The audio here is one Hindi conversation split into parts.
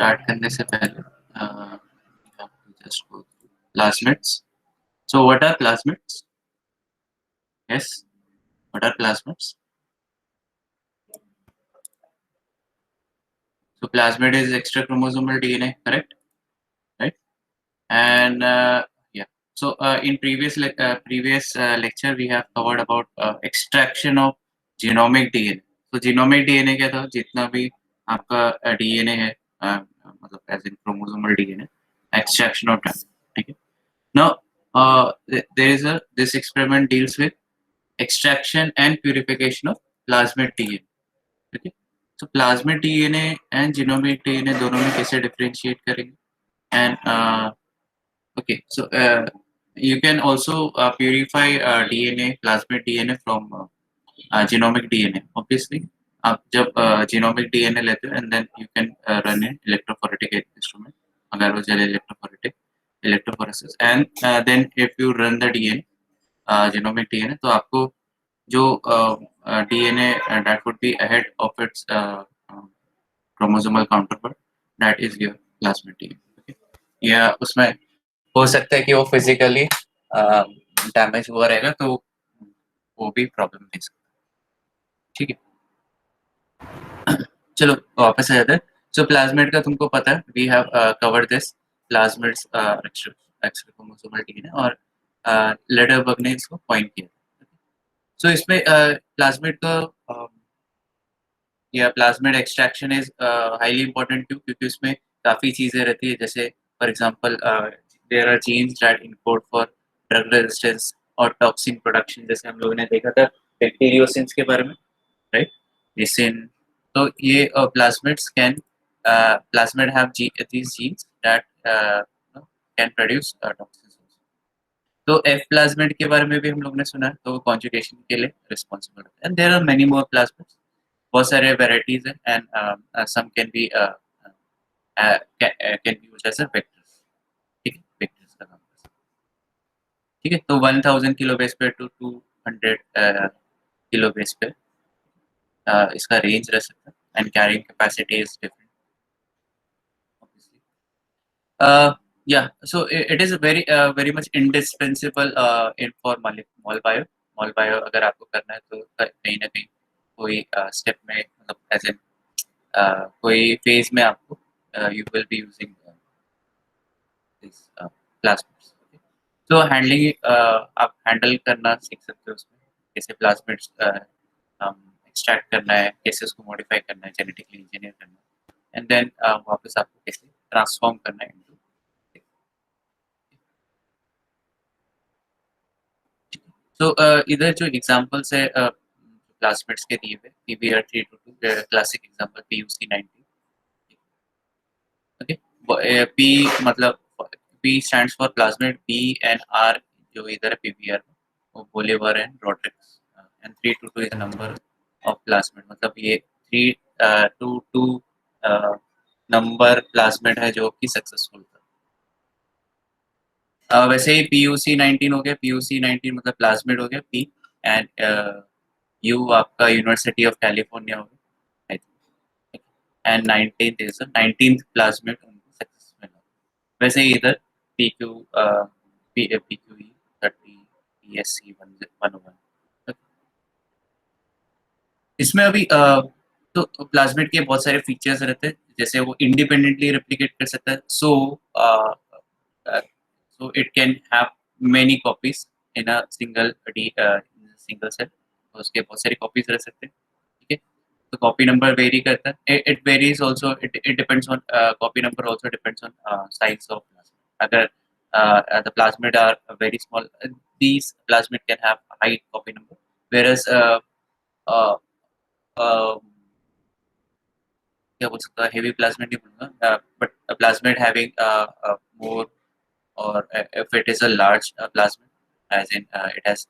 स्टार्ट करने से पहले just go through plasmids. So what are plasmids? Yes, what are plasmids? So plasmid is extra chromosomal DNA, correct? Right? And yeah. So in previous lecture we have covered about extraction of genomic DNA. So genomic DNA क्या था? जितना भी आपका DNA है, मतलब as in chromosomal DNA, extraction of that. ठीक है? Now there is this experiment deals with extraction and purification of plasmid DNA. Okay? So plasmid DNA and genomic DNA दोनों में कैसे differentiate करेंगे? And okay, so you can also purify DNA, plasmid DNA from genomic DNA. Obviously, आप जब genomic DNA लेते हो and then you can run an electrophoretic instrument, अगर वो चले electrophoresis, and then if you run the DNA, genomic DNA, तो आपको जो DNA that would be ahead of its chromosomal counterpart, that is your plasmid DNA. Okay? या उसमें हो सकता है कि वो फिजिकली डैमेज हुआ रहेगा तो वो भी प्रॉब्लम दे सकता है। ठीक है, चलो वापस आ जाते हैं। सो प्लाज्मिड का तुमको पता है, we have covered this plasmids extra chromosomal DNA, और लेडरबर्ग ने इसको पॉइंट किया। सो इसमें प्लाज्मिड का या plasmid extraction is highly important क्यों? क्योंकि उसमें काफ़ी चीज़ें रहती है, जैसे for example there are genes that encode for drug resistance और टॉक्सिन प्रोडक्शन, जैसे हम लोगों ने देखा था बैक्टीरियोसिन्स के बारे में, राइट? लिसिन, तो ये plasmid have these genes that can produce toxins. तो एफ प्लाज्मिड के बारे में भी हम लोग ने सुना है, तो वो कॉन्जुगेशन के लिए रिस्पॉन्सिबल है। And there are many more plasmids, बहुत सारे वेराइटीज हैं, and some can be used as a vectors. ठीक है, वेक्टर्स का नाम। ठीक है, तो 1000 kilo base pair to 200 kilo base pair इसका रेंज रह सकता है, and carrying capacity is different obviously. Yeah, so it is very much indispensable in for mol bio. Mol bio अगर आपको करना है तो कहीं ना कहीं कोई स्टेप में, मतलब एज एन कोई फेज में आपको you will be using this plasmids. तो हैंडलिंग आप हैंडल करना सीख सकते हो उसमें, कैसे प्लाज्मिड्स एक्सट्रैक्ट करना है, कैसे उसको मॉडिफाई करना है, जेनेटिकली इंजीनियर करना है, एंड देन वापस आपको कैसे ट्रांसफॉर्म करना है इनटू। तो इधर जो एग्जांपल्स है प्लाज्मिड्स के दिए हुए, PBr322 classic example, PUC90। Okay, P मतलब P stands for plasmid, B and R जो इधर है PBr, वो Bolivar and Rodrigues, and 322 is number of plasmid, मतलब ये 322 नंबर प्लाज्मिड है जो कि सक्सेसफुल था। वैसे ही PUC19 हो गया, PUC19 मतलब प्लाज्मिड हो गया P, एंड U आपका यूनिवर्सिटी ऑफ कैलिफोर्निया हो गया, and 19th is 19th plasmid उनको सक्सेस मिला। वैसे ही इधर PQ PQE 30 PSC 101। इसमें अभी तो प्लाज्मिड के बहुत सारे फीचर्स रहते हैं, जैसे वो इंडिपेंडेंटली रेप्लिकेट कर सकता है, so it can have many copies in a single cell, उसके बहुत सारी कॉपीज रह सकते हैं। ठीक है, तो कॉपी नंबर वेरी करता है, it varies also, it depends on copy number, also depends on size of plasmid. अगर the plasmid are very small, these plasmid can have high copy number, whereas uh, क्या बोल सकता है, हेवी प्लाज्मिड नहीं बोलूँगा, but plasmid having more, or if it is a large plasmid, as in it has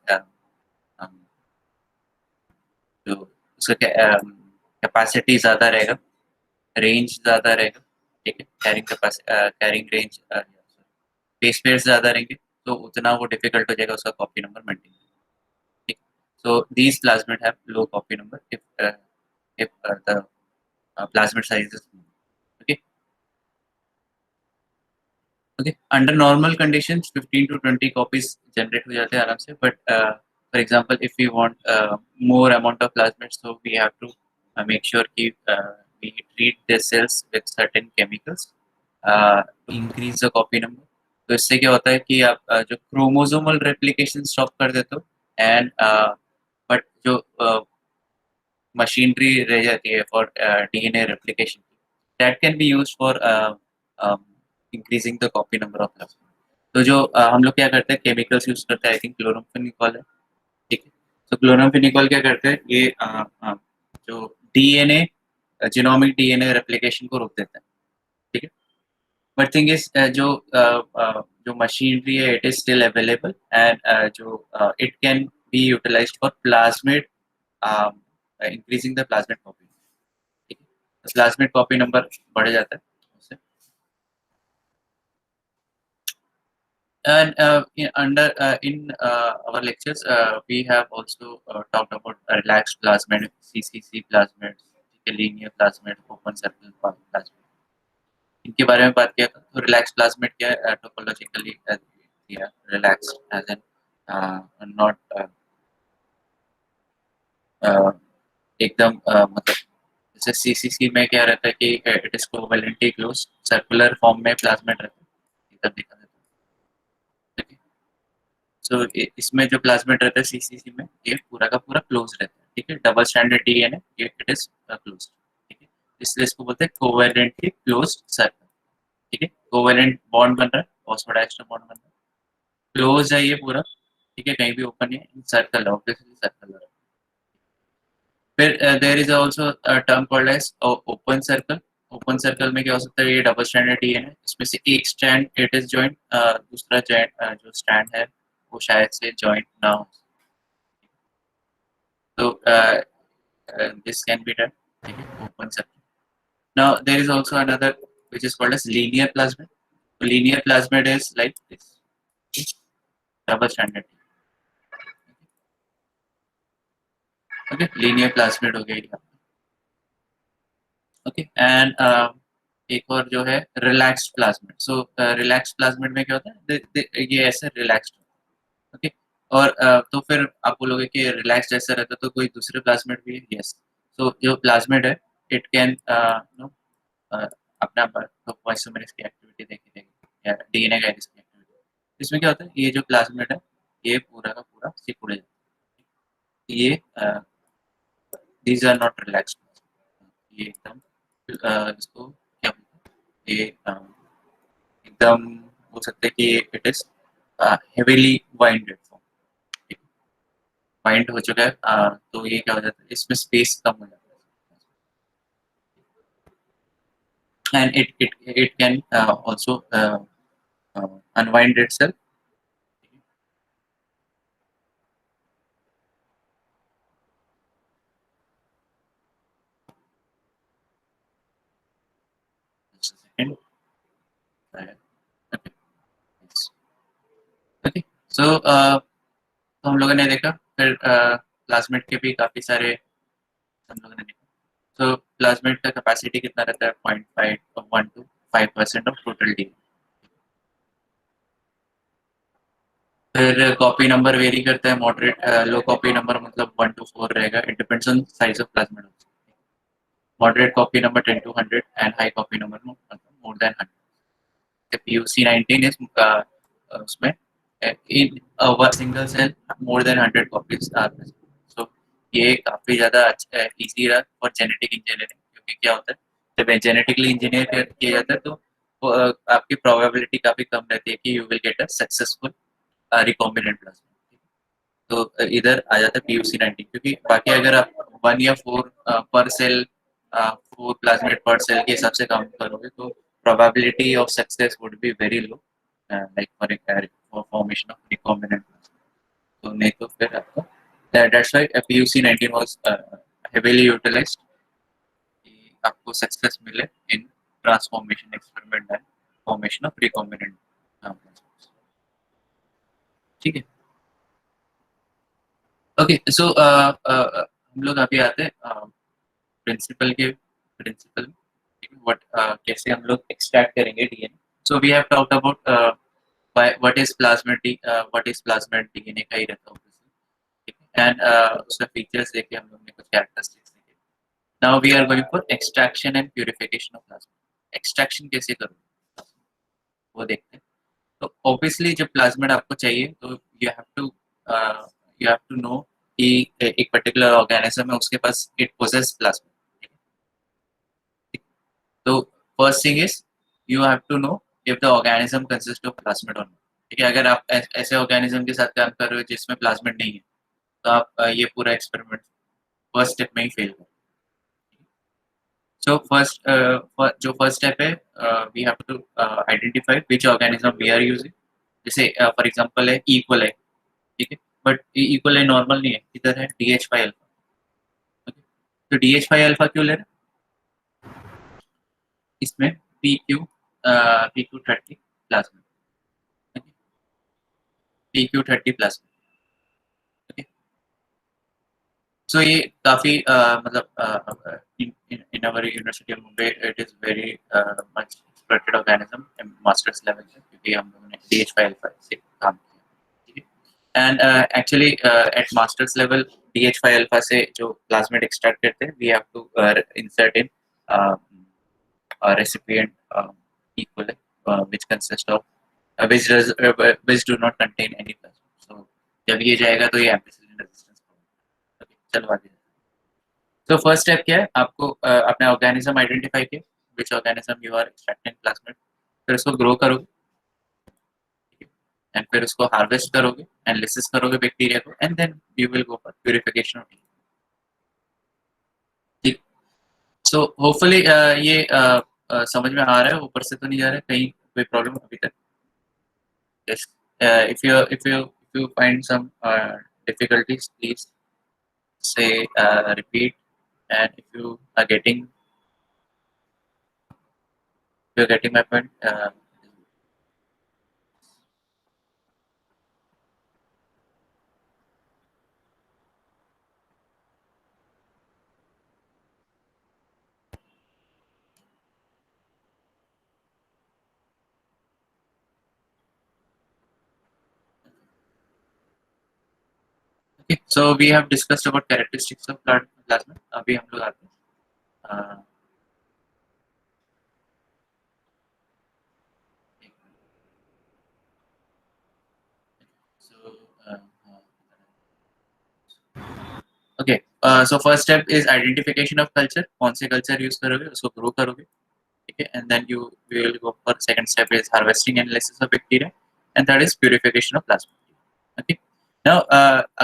जो उसका कैपेसिटी ज़्यादा रहेगा, रेंज ज़्यादा रहेगा। ठीक है, कैरिंग रेंज, बेस पेयर्स ज़्यादा रहेंगे, तो उतना वो डिफिकल्ट हो जाएगा उसका कॉपी नंबर मेंटेन। ठीक, so these plasmid have low copy number if the plasmid size is small. Okay, okay, under normal conditions 15 to 20 copies generate हो जाते हैं आराम से, but for example if we want more amount of plasmids, so we have to make sure कि we treat the cells with certain chemicals to increase the copy number. तो इससे क्या होता है कि आप जो क्रोमोसोमल रेप्लिकेशन स्टॉप कर देते हो, एंड बट जो मशीनरी रह जाती है for DNA replication, that can be used for increasing the copy number of plasmid. तो जो हम लोग क्या करते हैं, केमिकल्स यूज करते हैं, आई थिंक क्लोरोफेनिकॉल है, ठीक है। तो क्लोरोफेनिकॉल क्या करते हैं, ये जो डीएनए जीनोमिक डीएनए रेप्लिकेशन को रोक देता है, ठीक है। बट थिंग इज जो मशीनरी है it is still available, and जो it can be utilised for plasmid, increasing the plasmid copy, ठीक है। प्लाज्मिड कॉपी नंबर बढ़ जाता है उससे। And in our lectures, we have also talked about relaxed plasmid, CCC plasmid, linear plasmid, open circle plasmid. इनके बारे में बात किया था। तो रिलैक्स प्लाज्मिड क्या है, topologically relax as an not एकदम मतलब जैसे सीसीसी में क्या रहता है कि it is covalently close, circular form में प्लाज्मिड रहता है, एकदम देखा जाता है। सो इसमें जो प्लाज्मिड रहता है सीसीसी में, ये पूरा का पूरा क्लोज रहता है, ठीक है। डबल स्टैंडर्ड डीएनए, ये इट इज क्लोज, ठीक है। इसलिए इसको बोलते हैं कोवेलेंटली क्लोज्ड सर्कल, ठीक है। कोवेलेंट बॉन्ड बन रहा है, फॉस्फोडाइस्टर बॉन्ड बन रहा है, क्लोज है ये पूरा, ठीक है, कहीं भी ओपन नहीं है, सर्कल है, ऑब्वियसली सर्कल है। फिर there is also term called as open circle. Open circle में क्या हो सकता है, ये डबल स्टैंडर्ड डीएनए, इसमें से एक स्ट्रैंड इट इज जॉइंट, दूसरा जो स्ट्रैंड है वो शायद से जॉइंट ना हो। तो this can be done, ठीक है, open circuit. Now there is also another which is called as linear plasmid. So linear plasmid is like this, okay? Double stranded, okay, linear plasmid हो गया, okay, and एक और जो है रिलैक्स्ड प्लाज्मिड। सो रिलैक्स्ड प्लाज्मिड में क्या होता है, ये ऐसे रिलैक्स्ड, ओके। और तो फिर आप बोलोगे कि रिलैक्स जैसा रहता है तो कोई दूसरे प्लाज्मिड भी है, यस। सो जो प्लाज्मिड है इट कैन नो अपना पॉइसोमेरेस की एक्टिविटी देखी देगी या डीएनए का इसकी एक्टिविटी। इसमें क्या होता है, ये जो प्लाज्मिड है ये पूरा का पूरा सिकुड़ जाता है, ये दीज आर नॉट रिलैक्स्ड, ये एकदम इसको क्या बोलते हैं, ये एकदम बोल सकते हैं कि it is heavily binded form, bind हो चुका है, तो ये क्या हो जाता है, इसमें स्पेस कम हो जाता है, and it can also unwind itself. Just a second. Okay. Yes. Okay. So तो हम लोगों ने देखा, फिर प्लाज्मिड के भी काफी सारे हम लोगों ने देखा। तो प्लाज्मिड का कैपेसिटी कितना रहता है, 0.5 1 to 5% ऑफ टोटल डी। फिर कॉपी नंबर वेरी करता है, मॉडरेट लो कॉपी नंबर मतलब 1 to 4 रहेगा, it depends on size of plasmid. Moderate copy number 10 to 100 and high copy number more than 100। PUC19 is उसमें in a single cell more than 100 copies are present. So ये काफी ज्यादा अच्छा इजी रहा फॉर जेनेटिक इंजीनियरिंग, क्योंकि क्या होता है जब जेनेटिकली इंजीनियर किया जाता है तो आपकी प्रोबेबिलिटी काफी कम रहती है कि you will get a successful recombinant plasma. तो इधर आ जाता है PUC19, क्योंकि बाकी अगर आप 1 या 4 पर सेल 4 प्लाज्मिड पर सेल के हिसाब से काम करोगे तो probability of success would be very low, like for formation of recombinant plasma. तो नहीं तो फिर आपको that's why PUC19 was heavily utilized कि आपको सक्सेस मिले in transformation experiment and formation of recombinant plasma. ठीक है, ओके। सो हम लोग अभी आते हैं प्रिंसिपल के प्रिंसिपल, व्हाट कैसे हम लोग एक्सट्रैक्ट करेंगे DNA. So we have talked about what is plasmid DNA का ही रहता है, and उसका features देखे हम लोग ने कुछ characteristics देखे. Now we are going for extraction and purification of plasmid. Extraction कैसे करोगे वो देखते हैं. तो obviously जब plasmid आपको चाहिए तो you have to know कि एक particular organism है उसके पास it possess plasmid. तो first thing is you have to know if the organism consists of plasmid or not. ठीक है, अगर आप ऐसे organism के साथ काम कर रहे हो जिसमें plasmid नहीं है तो आप ये पूरा experiment first step में ही fail करो. So जो first step है we have to identify which organism we are using. जैसे for example है E. coli, ठीक है, but E. coli normal नहीं है, इधर है DH5 alpha. Okay? तो DH5 alpha क्यों ले रहे हैं? इसमें PQ30 plasma, PQ30 plasma. Okay, सो ये काफी मतलब in our university of Mumbai it is very much exploited organism in masters level पे, क्योंकि हम लोगों ने DH5 alpha से काम किया, ठीक है. And actually at masters level DH5 alpha से जो plasmid extract करते हैं we have to insert in a recipient E. coli which consists of which do not contain any plasmid. So जब ये जाएगा तो ये ampicillin resistance होगा. Okay, चलो आगे. तो फर्स्ट स्टेप क्या है, आपको अपने ऑर्गेनिज्म आइडेंटिफाई किया which organism you are extracting plasmid, फिर उसको ग्रो करोगे एंड फिर उसको हार्वेस्ट करोगे, एनालिसिस करोगे बैक्टीरिया को, and then you will go for purification. ठीक, सो होपफुली ये समझ में आ रहा है, ऊपर से तो नहीं जा रहा है कहीं कोई प्रॉब्लम अभी तक. Yes, if you find some difficulties please say repeat, and if you are getting my point. Okay, so we have discussed about characteristics of plasma. अभी हम लोग आते हैं so okay, so first step is identification of culture. कौन से culture use करोगे, उसको grow करोगे, ठीक है, and then you will go for second step is harvesting and analysis of bacteria, and third is purification of plasma. Okay, now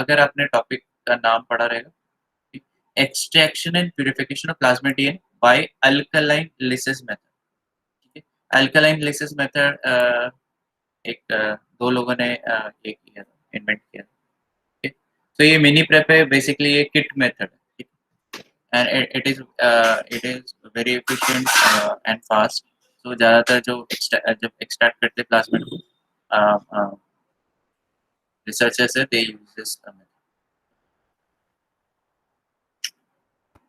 अगर आपने topic का नाम पढ़ा रहेगा, extraction and purification of plasma DNA by alkaline lysis method. ठीक है, alkaline lysis method एक दो लोगों ने ये किया, इन्वेंट किया. ठीक, तो ये मिनी प्रेप है, बेसिकली ये किट मेथड है, and it is very efficient and fast. तो ज़्यादातर जो जब एक्सट्रैक्ट करते प्लाज्मिड को रिसर्चर्स है, they use this method.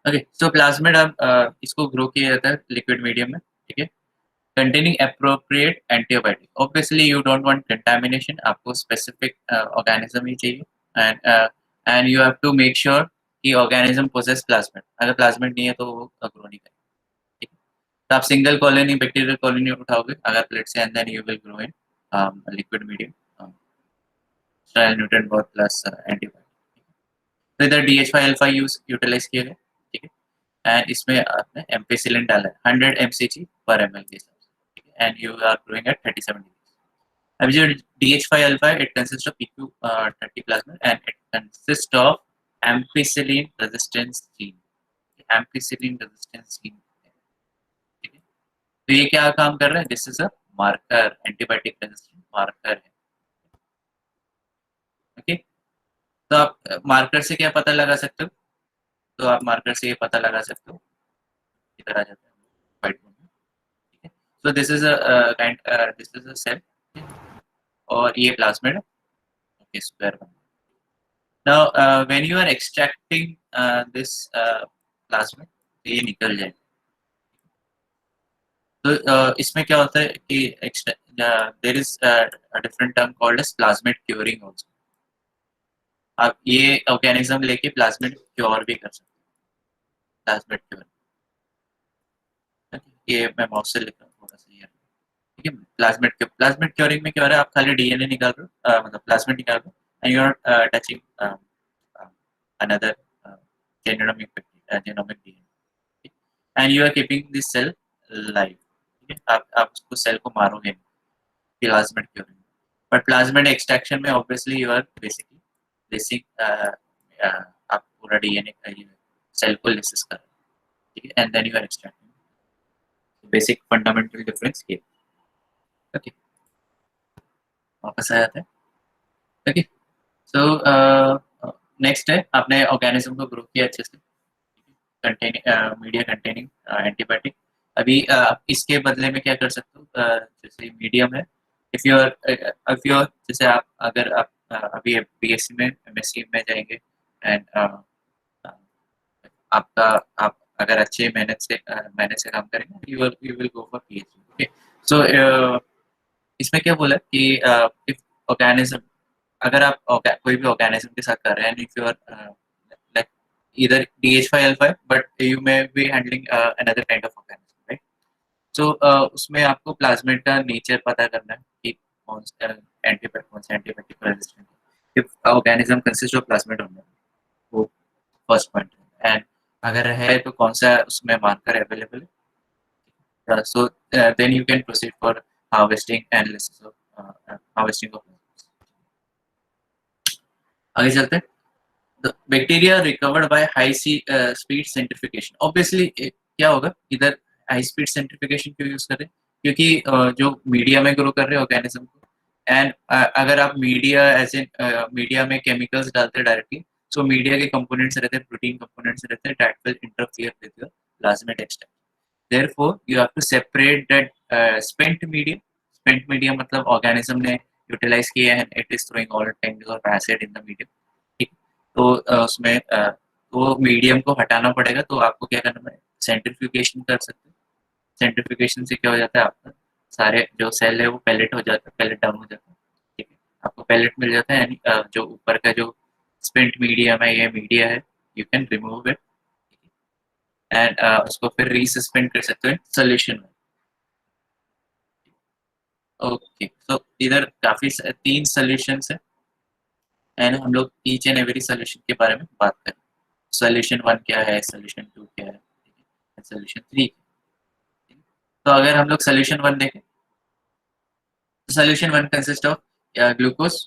Okay, so plasmid अब इसको ग्रो किया जाता है लिक्विड मीडियम में, ठीक है, containing appropriate antibiotic. Obviously, you don't want contamination. आपको specific organism ही चाहिए, and you have to make sure कि organism possess plasmid. अगर plasmid नहीं है तो वो grow नहीं करेगा. ठीक है, तो आप single colony bacterial colony उठाओगे अगर plate से, and then you will grow in liquid medium, sterile nutrient bath plus antibiotic. तो इधर DH5 alpha utilize किया गया, ठीक है, and इसमें आपने ampicillin डाला है 100 mcg per ml के हिसाब से, and you are growing at 37 degrees. अब जो DH5 alpha it consists of PQ30 plasmid and it consists of ampicillin resistance gene. Ampicillin resistance gene, ठीक है, तो ये क्या काम कर रहा है, this is a marker, antibiotic resistant marker है. ओके, तो आप मार्कर से क्या पता लगा सकते हो, तो आप मार्कर से ये पता लगा सकते हो, इधर आ जाते हैं व्हाइट बोर्ड में, ठीक है. So this is a cell और ये प्लाज्मिड है, okay, square one. Now, when you are extracting this plasmid, ये निकल जाए, तो इसमें क्या होता है कि there is different term called as plasmid curing also. आप ये ऑर्गेनिज्म लेके प्लाज्मिड क्योर भी कर सकते हैं, प्लाज्मिड क्योर। ये मैं माउस से लिख रहा हूँ थोड़ा सा ये, ठीक है। प्लाज्मिड क्योरिंग में क्या हो रहा है, आप खाली डीएनए निकाल रहे हो, मतलब प्लाज्मिड निकाल रहे हो, and you are touching another genomic DNA, and you are keeping this cell live, ठीक है। आप उसको सेल को मारोगे plasmid curing, but plasmid extraction में obviously you are basically basic आप पूरा डीएनए का ये सेल को लिसिस कर रहे हो, ठीक है, and then you are extracting. Basic fundamental difference ये, ओके। वापस आ जाते हैं, ओके। सो नेक्स्ट है, आपने ऑर्गेनिज्म को ग्रुप किया अच्छे से, कंटेनिंग मीडिया कंटेनिंग एंटीबायोटिक। अभी इसके बदले में क्या कर सकते हो, जैसे मीडियम है, इफ यू आर जैसे आप अगर आप अभी बीएससी में एमएससी में जाएंगे, एंड आपका आप अगर अच्छे मेहनत से काम करेंगे, you will go for PhD, okay. So इसमें क्या बोला कि इफ ऑर्गेनिज्म, अगर आप कोई भी ऑर्गेनिज्म के साथ कर रहे हैं, if you are like either DH5L5, but you may be handling another kind of organism, right? So उसमें आपको प्लाज्मिड का नेचर पता करना है कि कौन सा एंटीबायोटिक रेजिस्टेंट है। If organism consist of plasmid only, वो फर्स्ट पॉइंट है, एंड अगर है तो कौन सा उसमें मार्कर अवेलेबल है। So then you can proceed for harvesting and lysis of harvesting of. आगे चलते हैं। The bacteria recovered by high speed centrifugation. Obviously क्या होगा, इधर हाई स्पीड सेंट्रिफिकेशन क्यों यूज कर रहे हैं, क्योंकि जो मीडिया में ग्रो कर रहे हैं ऑर्गेनिज्म को, एंड अगर आप मीडिया ऐसे मीडिया में केमिकल्स डालते हैं डायरेक्टली, सो मीडिया के कंपोनेंट्स रहते हैं, प्रोटीन कंपोनेंट्स रहते हैं, that will interfere with your plasmid extract. Therefore you have to separate that spent medium. Spent medium मतलब ऑर्गेनिज्म ने यूटिलाइज किया है, it is throwing all kinds of acid in the medium, ठीक। तो उसमें तो मीडियम को हटाना पड़ेगा, तो आपको क्या करना है, सेंट्रीफ्यूगेशन कर सकते हैं। सेंट्रीफ्यूगेशन से क्या हो जाता है, आपका सारे जो सेल है वो पैलेट हो जाता है, पैलेट डाउन हो जाता है, ठीक है। आपको पैलेट मिल जाता है, यानी जो ऊपर का जो स्पेंट मीडियम है, ये मीडिया है, you can remove it, and उसको फिर रीसस्पेंड कर सकते हैं सोल्यूशन में, ओके। तो इधर काफी 3 सोल्यूशंस है, एंड हम लोग ईच एंड एवरी सोल्यूशन के बारे में बात करें। सोल्यूशन 1 क्या है, सोल्यूशन 2 क्या है, सोल्यूशन 3। तो अगर हम लोग सोल्यूशन 1 देखें, solution 1 consist of glucose,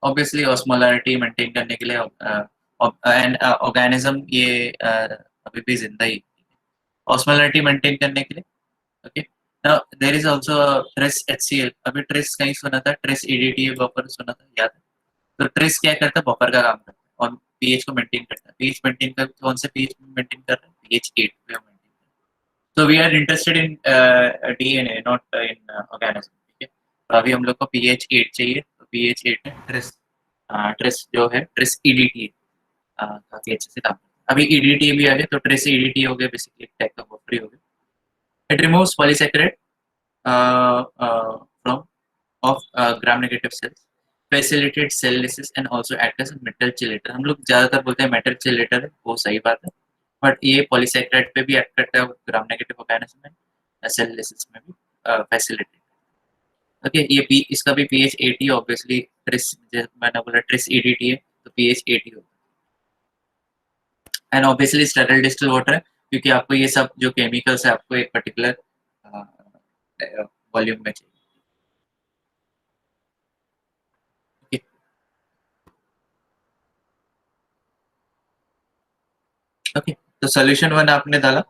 obviously osmolarity maintain करने के लिए, एंड ऑर्गेनिज्म ये अभी भी जिंदा ही, ऑस्मोलरिटी मेंटेन करने के लिए, okay. Now there is also trace HCL, अभी ट्रेस कहीं सुना था, ट्रेस ईडीटी बफर सुना था, याद है? तो ट्रेस क्या करता है, बफर का काम करता है और पीएच को मेंटेन करता है। पीएच मेंटेन कर, कौन से पीएच मेंटेन कर रहे हैं, पीएच 8 पे मेंटेन कर रहे हैं। So we are interested in DNA, not in organism, ठीक है। तो अभी हम लोग को पीएच 8 चाहिए, तो पीएच 8 है ट्रेस, ट्रेस जो है ट्रेस ईडीटी काफी अच्छे से काम करता है। अभी ईडीटी भी आ गया, तो ट्रेस ईडीटी हो गया, बेसिकली एक टाइप का बफर ही हो गया। It removes polysaccharide from of gram negative cells, facilitate cell lysis and also act as a metal chelator। हम लोग ज्यादातर बोलते हैं मेटल चिलेटर है, वो सही बात है, बट ये पॉलीसैकेराइड पे भी एक्ट करता है ग्राम नेगेटिव ऑर्गेनिज्म में, सेल लिसिस में भी फैसिलिटेट, ओके। ये इसका भी पीएच 80 ऑब्वियसली, ट्रिस मैंने बोला ट्रिस ईडीटी है, तो पीएच 80 होगा, एंड ऑब्वियसली स्टेरिल डिस्टिल वाटर है, क्योंकि आपको ये सब जो केमिकल्स है आपको एक पर्टिकुलर वॉल्यूम में चाहिए, ओके। ओके, तो सोल्यूशन 1 आपने डाला,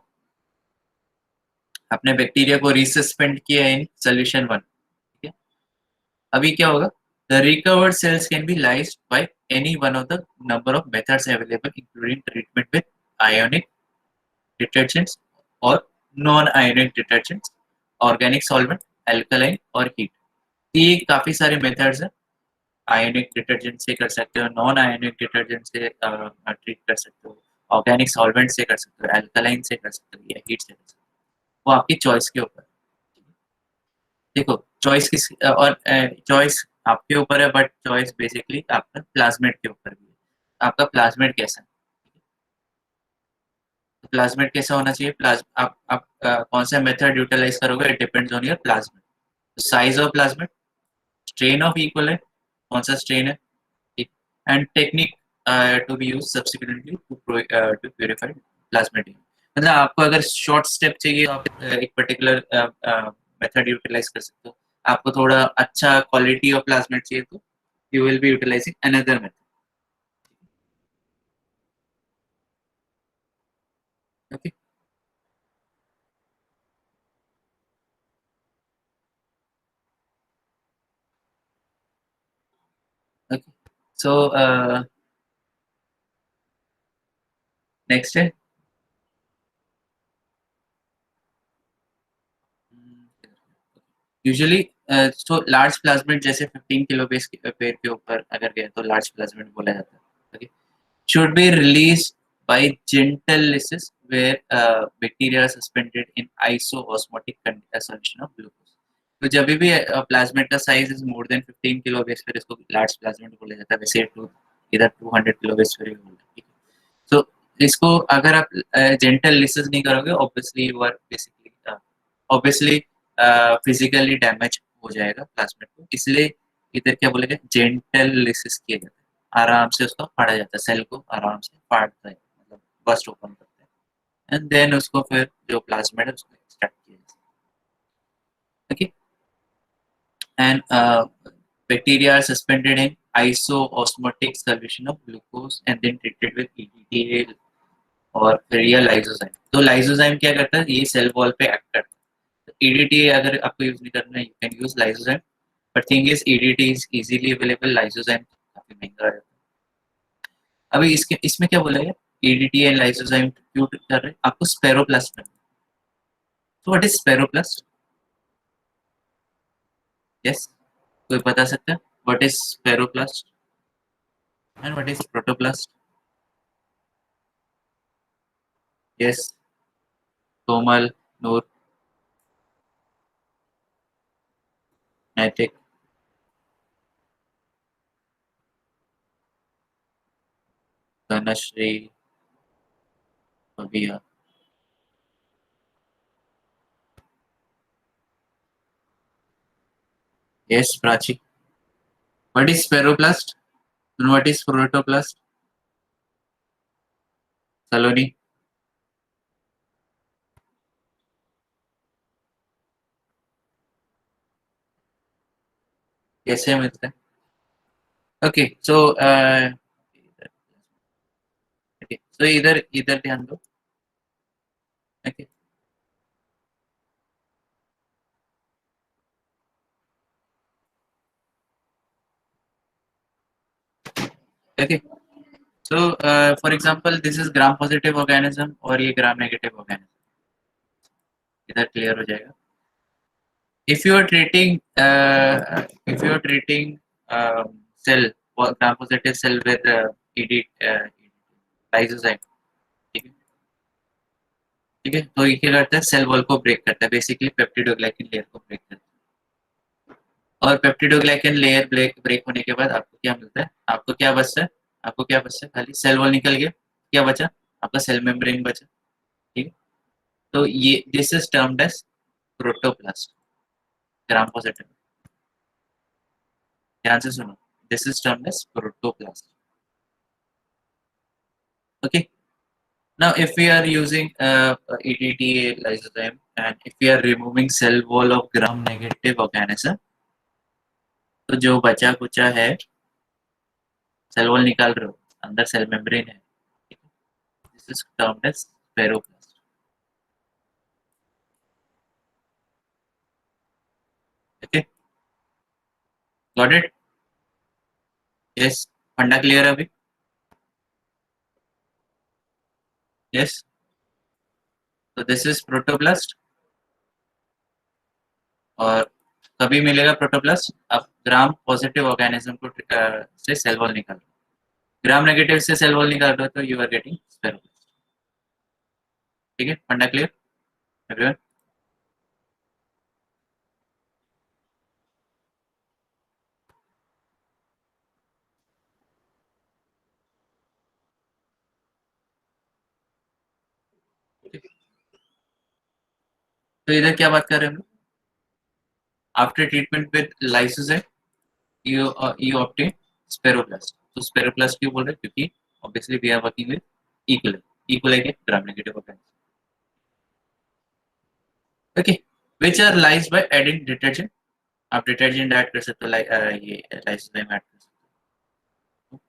आपने बैक्टीरिया को रिसस्पेंड किया इन सोल्यूशन 1, ठीक है। अभी क्या होगा, the recovered cells can be lysed by any one of the number of methods available, including treatment with ionic detergents और non ionic detergents, organic solvent, alkaline और हीट। ये काफी सारे मेथड्स हैं, आयोनिक डिटर्जेंट से कर सकते हो, नॉन आयोनिक डिटर्जेंट से ट्रीट कर सकते हो, ऑर्गेनिक सॉल्वेंट से कर सकते हो, अल्कलाइन से कर सकते हो, या हीट से कर सकते हो, वो आपकी चॉइस के ऊपर, देखो चॉइस किस और चॉइस आपके ऊपर है, बट चॉइस बेसिकली आपका प्लाज्मेट के ऊपर भी है। आपका प्लाज्मेट कैसा है, प्लाज्मेट कैसा होना चाहिए, आप कौन सा मेथड यूटिलाइज करोगे, it depends on your plasmid, size of plasmid, strain of E coli है, कौन सा स्ट्रेन है, ठीक, and technique to be use subsequently to purify plasmid. मतलब आपको अगर शॉर्ट स्टेप चाहिए तो आप एक पर्टिकुलर मेथड यूटिलाइज कर सकते हो। आपको थोड़ा अच्छा क्वालिटी ऑफ प्लाज्मेट चाहिए तो you will be utilizing another method. Okay okay. So next है यूजुअली तो लार्ज प्लाज्मेट जैसे 15 किलो बेस पेड़ के ऊपर अगर गए तो लार्ज प्लाज्मेट बोला जाता है। Okay, should be released by gentle lysis where bacteria are suspended in isoosmotic solution of glucose। तो जब भी प्लाज्मेट का size is more than 15 kilo base फिर इसको लार्ज प्लाज्मेट बोला जाता है, वैसे टू इधर 200 किलो बेस फिर तो इसको अगर आप जेंटल लिसिस नहीं करोगे obviously you are basically obviously physically damage हो जाएगा प्लाज्मेट को, इसलिए इधर क्या बोलेगा जेंटल लिसिस किया जाता है, आराम से उसको फाड़ा जाता है, सेल को आराम से फाड़ता है, मतलब बस्ट ओपन करता है एंड देन उसको फिर जो प्लाज्मेट है उसको एक्सट्रैक्ट किया जाता है। Okay, and bacteria are suspended in isoosmotic solution of glucose and then treated with EDTA और फिर ये लाइसोजाइम। तो लाइसोजाइम क्या करता है, ये सेल वॉल पे एक्ट करता है। ईडीटी अगर आपको यूज नहीं करना है, you can use lysozyme, but thing is EDT is easily available, lysozyme काफी महंगा है। अभी इसके इसमें क्या बोला है, ईडीटी एंड लाइसोजाइम क्यों कर रहे हैं, आपको स्पेरोप्लास्ट में। तो व्हाट इज स्पेरोप्लास्ट? यस, कोई बता सकता है what is spheroplast and what is protoplast? Yes, Komal, Noor, Naitik, Dhanashree, Bhavya. Yes Prachi, what is spheroplast and what is protoplast? Saloni, कैसे मिलता है? ओके सो ओके सो इधर इधर ध्यान दो। Okay okay, so for example this is gram positive organism और ये ग्राम नेगेटिव ऑर्गेनिज्म, इधर क्लियर हो जाएगा। if you are treating if you are treating cell or gram positive cell with ED lysozyme, ठीक है ठीक है, तो ये क्या करता है, सेल वॉल को ब्रेक करता है, बेसिकली पेप्टिडोग्लाइकिन लेयर को ब्रेक करता है। और पेप्टिडोग्लाइकिन लेयर ब्रेक ब्रेक होने के बाद आपको क्या मिलता है, आपको क्या बचता है, आपको क्या बचता है, खाली सेल वॉल निकल गया, क्या बचा, आपका सेल मेम्ब्रेन बचा, ठीक है। तो ये this is termed as protoplast, Gram positive, ध्यान से सुनो, this is termed as protoplast. Okay, now if we are using EDTA lysozyme and if we are removing cell wall of gram negative organism, तो जो बचा कुचा है सेल वॉल निकाल रहे हो, अंदर सेल मेम्ब्रेन है, this is termed as spheroplast. Okay, got it? Yes, funda clear है अभी? यस, तो दिस इज प्रोटोप्लास्ट। और कभी मिलेगा प्रोटोप्लास्ट, आप ग्राम पॉजिटिव ऑर्गेनिज्म को से सेल वॉल निकाल रहे हो, ग्राम नेगेटिव से सेल वॉल निकाल रहे हो तो यू आर गेटिंग स्पेरोप्लास्ट। ठीक है, फंडा क्लियर एवरीवन? तो इधर क्या बात कर रहे हैं हम? After treatment with lysozyme you obtain spheroblast. तो spheroblast क्यों बोल रहे हैं? क्योंकि obviously we are working with E. coli. E. coli के gram negative organism. Okay, which are lysed by adding detergent. आप detergent ऐड कर सकते हो, ये lysozyme ऐड कर सकते हो.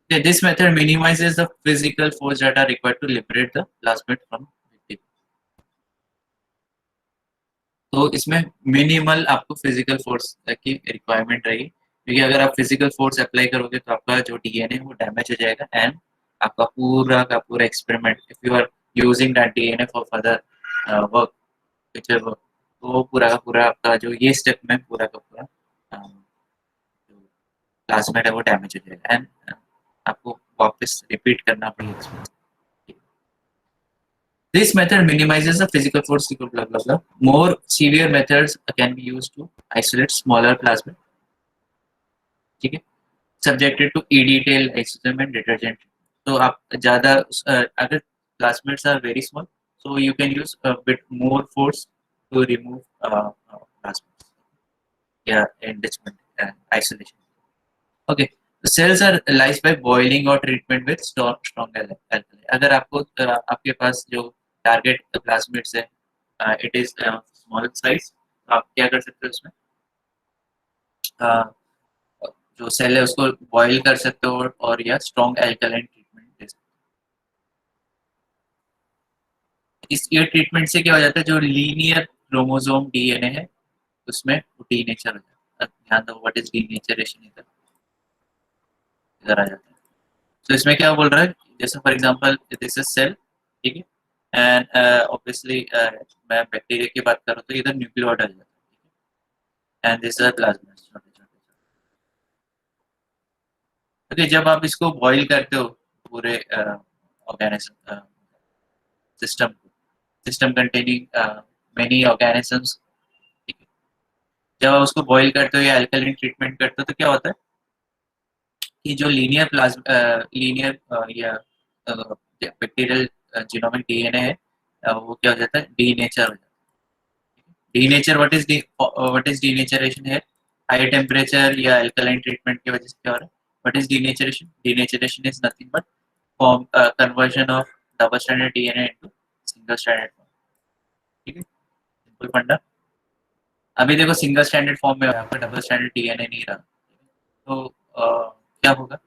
Okay, this method minimizes the physical force that are required to liberate the plasmid from victim. तो इसमें मिनिमल आपको फिजिकल फोर्स की रिक्वायरमेंट रहेगी, क्योंकि अगर आप फिजिकल फोर्स अप्लाई करोगे तो आपका जो डीएनए वो डैमेज हो जाएगा एंड आपका पूरा का पूरा experiment, if you are using that DNA for further work, future work, तो वो पूरा का पूरा आपका जो ये स्टेप में पूरा का पूरा प्लाज्मिड है वो डैमेज हो जाएगा एंड आपको वापस रिपीट करना पड़ेगा. This method minimizes the physical force equal blah blah blah. More severe methods can be used to isolate smaller plasmid. ठीक है, subjected to ED tail lysozyme and detergent. तो आप ज़्यादा अगर plasmids are very small, so you can use a bit more force to remove plasmids. Yeah, enrichment and isolation. Okay. The cells are lysed by boiling or treatment with strong alkali. अगर आपको आपके पास जो टारगेट प्लाज्मिड्स है, इट इज स्मॉल साइज, तो आप क्या कर सकते हो उसमें, जो सेल है उसको बॉईल कर सकते हो और या स्ट्रॉन्ग एल्कलाइन ट्रीटमेंट दे सकते हो. इस ये ट्रीटमेंट से क्या हो जाता है, जो लीनियर क्रोमोसोम डीएनए है उसमें वो डीनेचर हो जाता है. ध्यान दो, व्हाट इज डीनेचरेशन, इधर इधर आ जाता है. तो इसमें क्या बोल रहा है, जैसे for example this is cell, ठीक है, एंड ऑब्वियसली मैं बैक्टीरिया की बात करूँ तो इधर न्यूक्लियोटाइड आ जाता है एंड दिस इज प्लाज्मिड छोटे छोटे. ओके, जब आप इसको बॉईल करते हो पूरे organism system system containing many organisms, जब आप उसको बॉईल करते हो या अल्कलाइन ट्रीटमेंट करते हो तो क्या होता है कि जो लीनियर लीनियर या बैक्टीरियल जीनोमिक डीएनए है, वो क्या हो जाता है, डीनेचर हो जाता है. डीनेचर, व्हाट इज डीनेचरेशन है, हाई टेम्परेचर या अल्कलाइन ट्रीटमेंट की वजह से क्या हो रहा है. What is denaturation, denaturation is nothing but form conversion of double stranded DNA into single stranded form. ठीक है, सिंपल फंडा. अभी देखो सिंगल स्टैंडर्ड फॉर्म में आपका डबल स्टैंडर्ड डीएनए नहीं रहा, तो क्या होगा,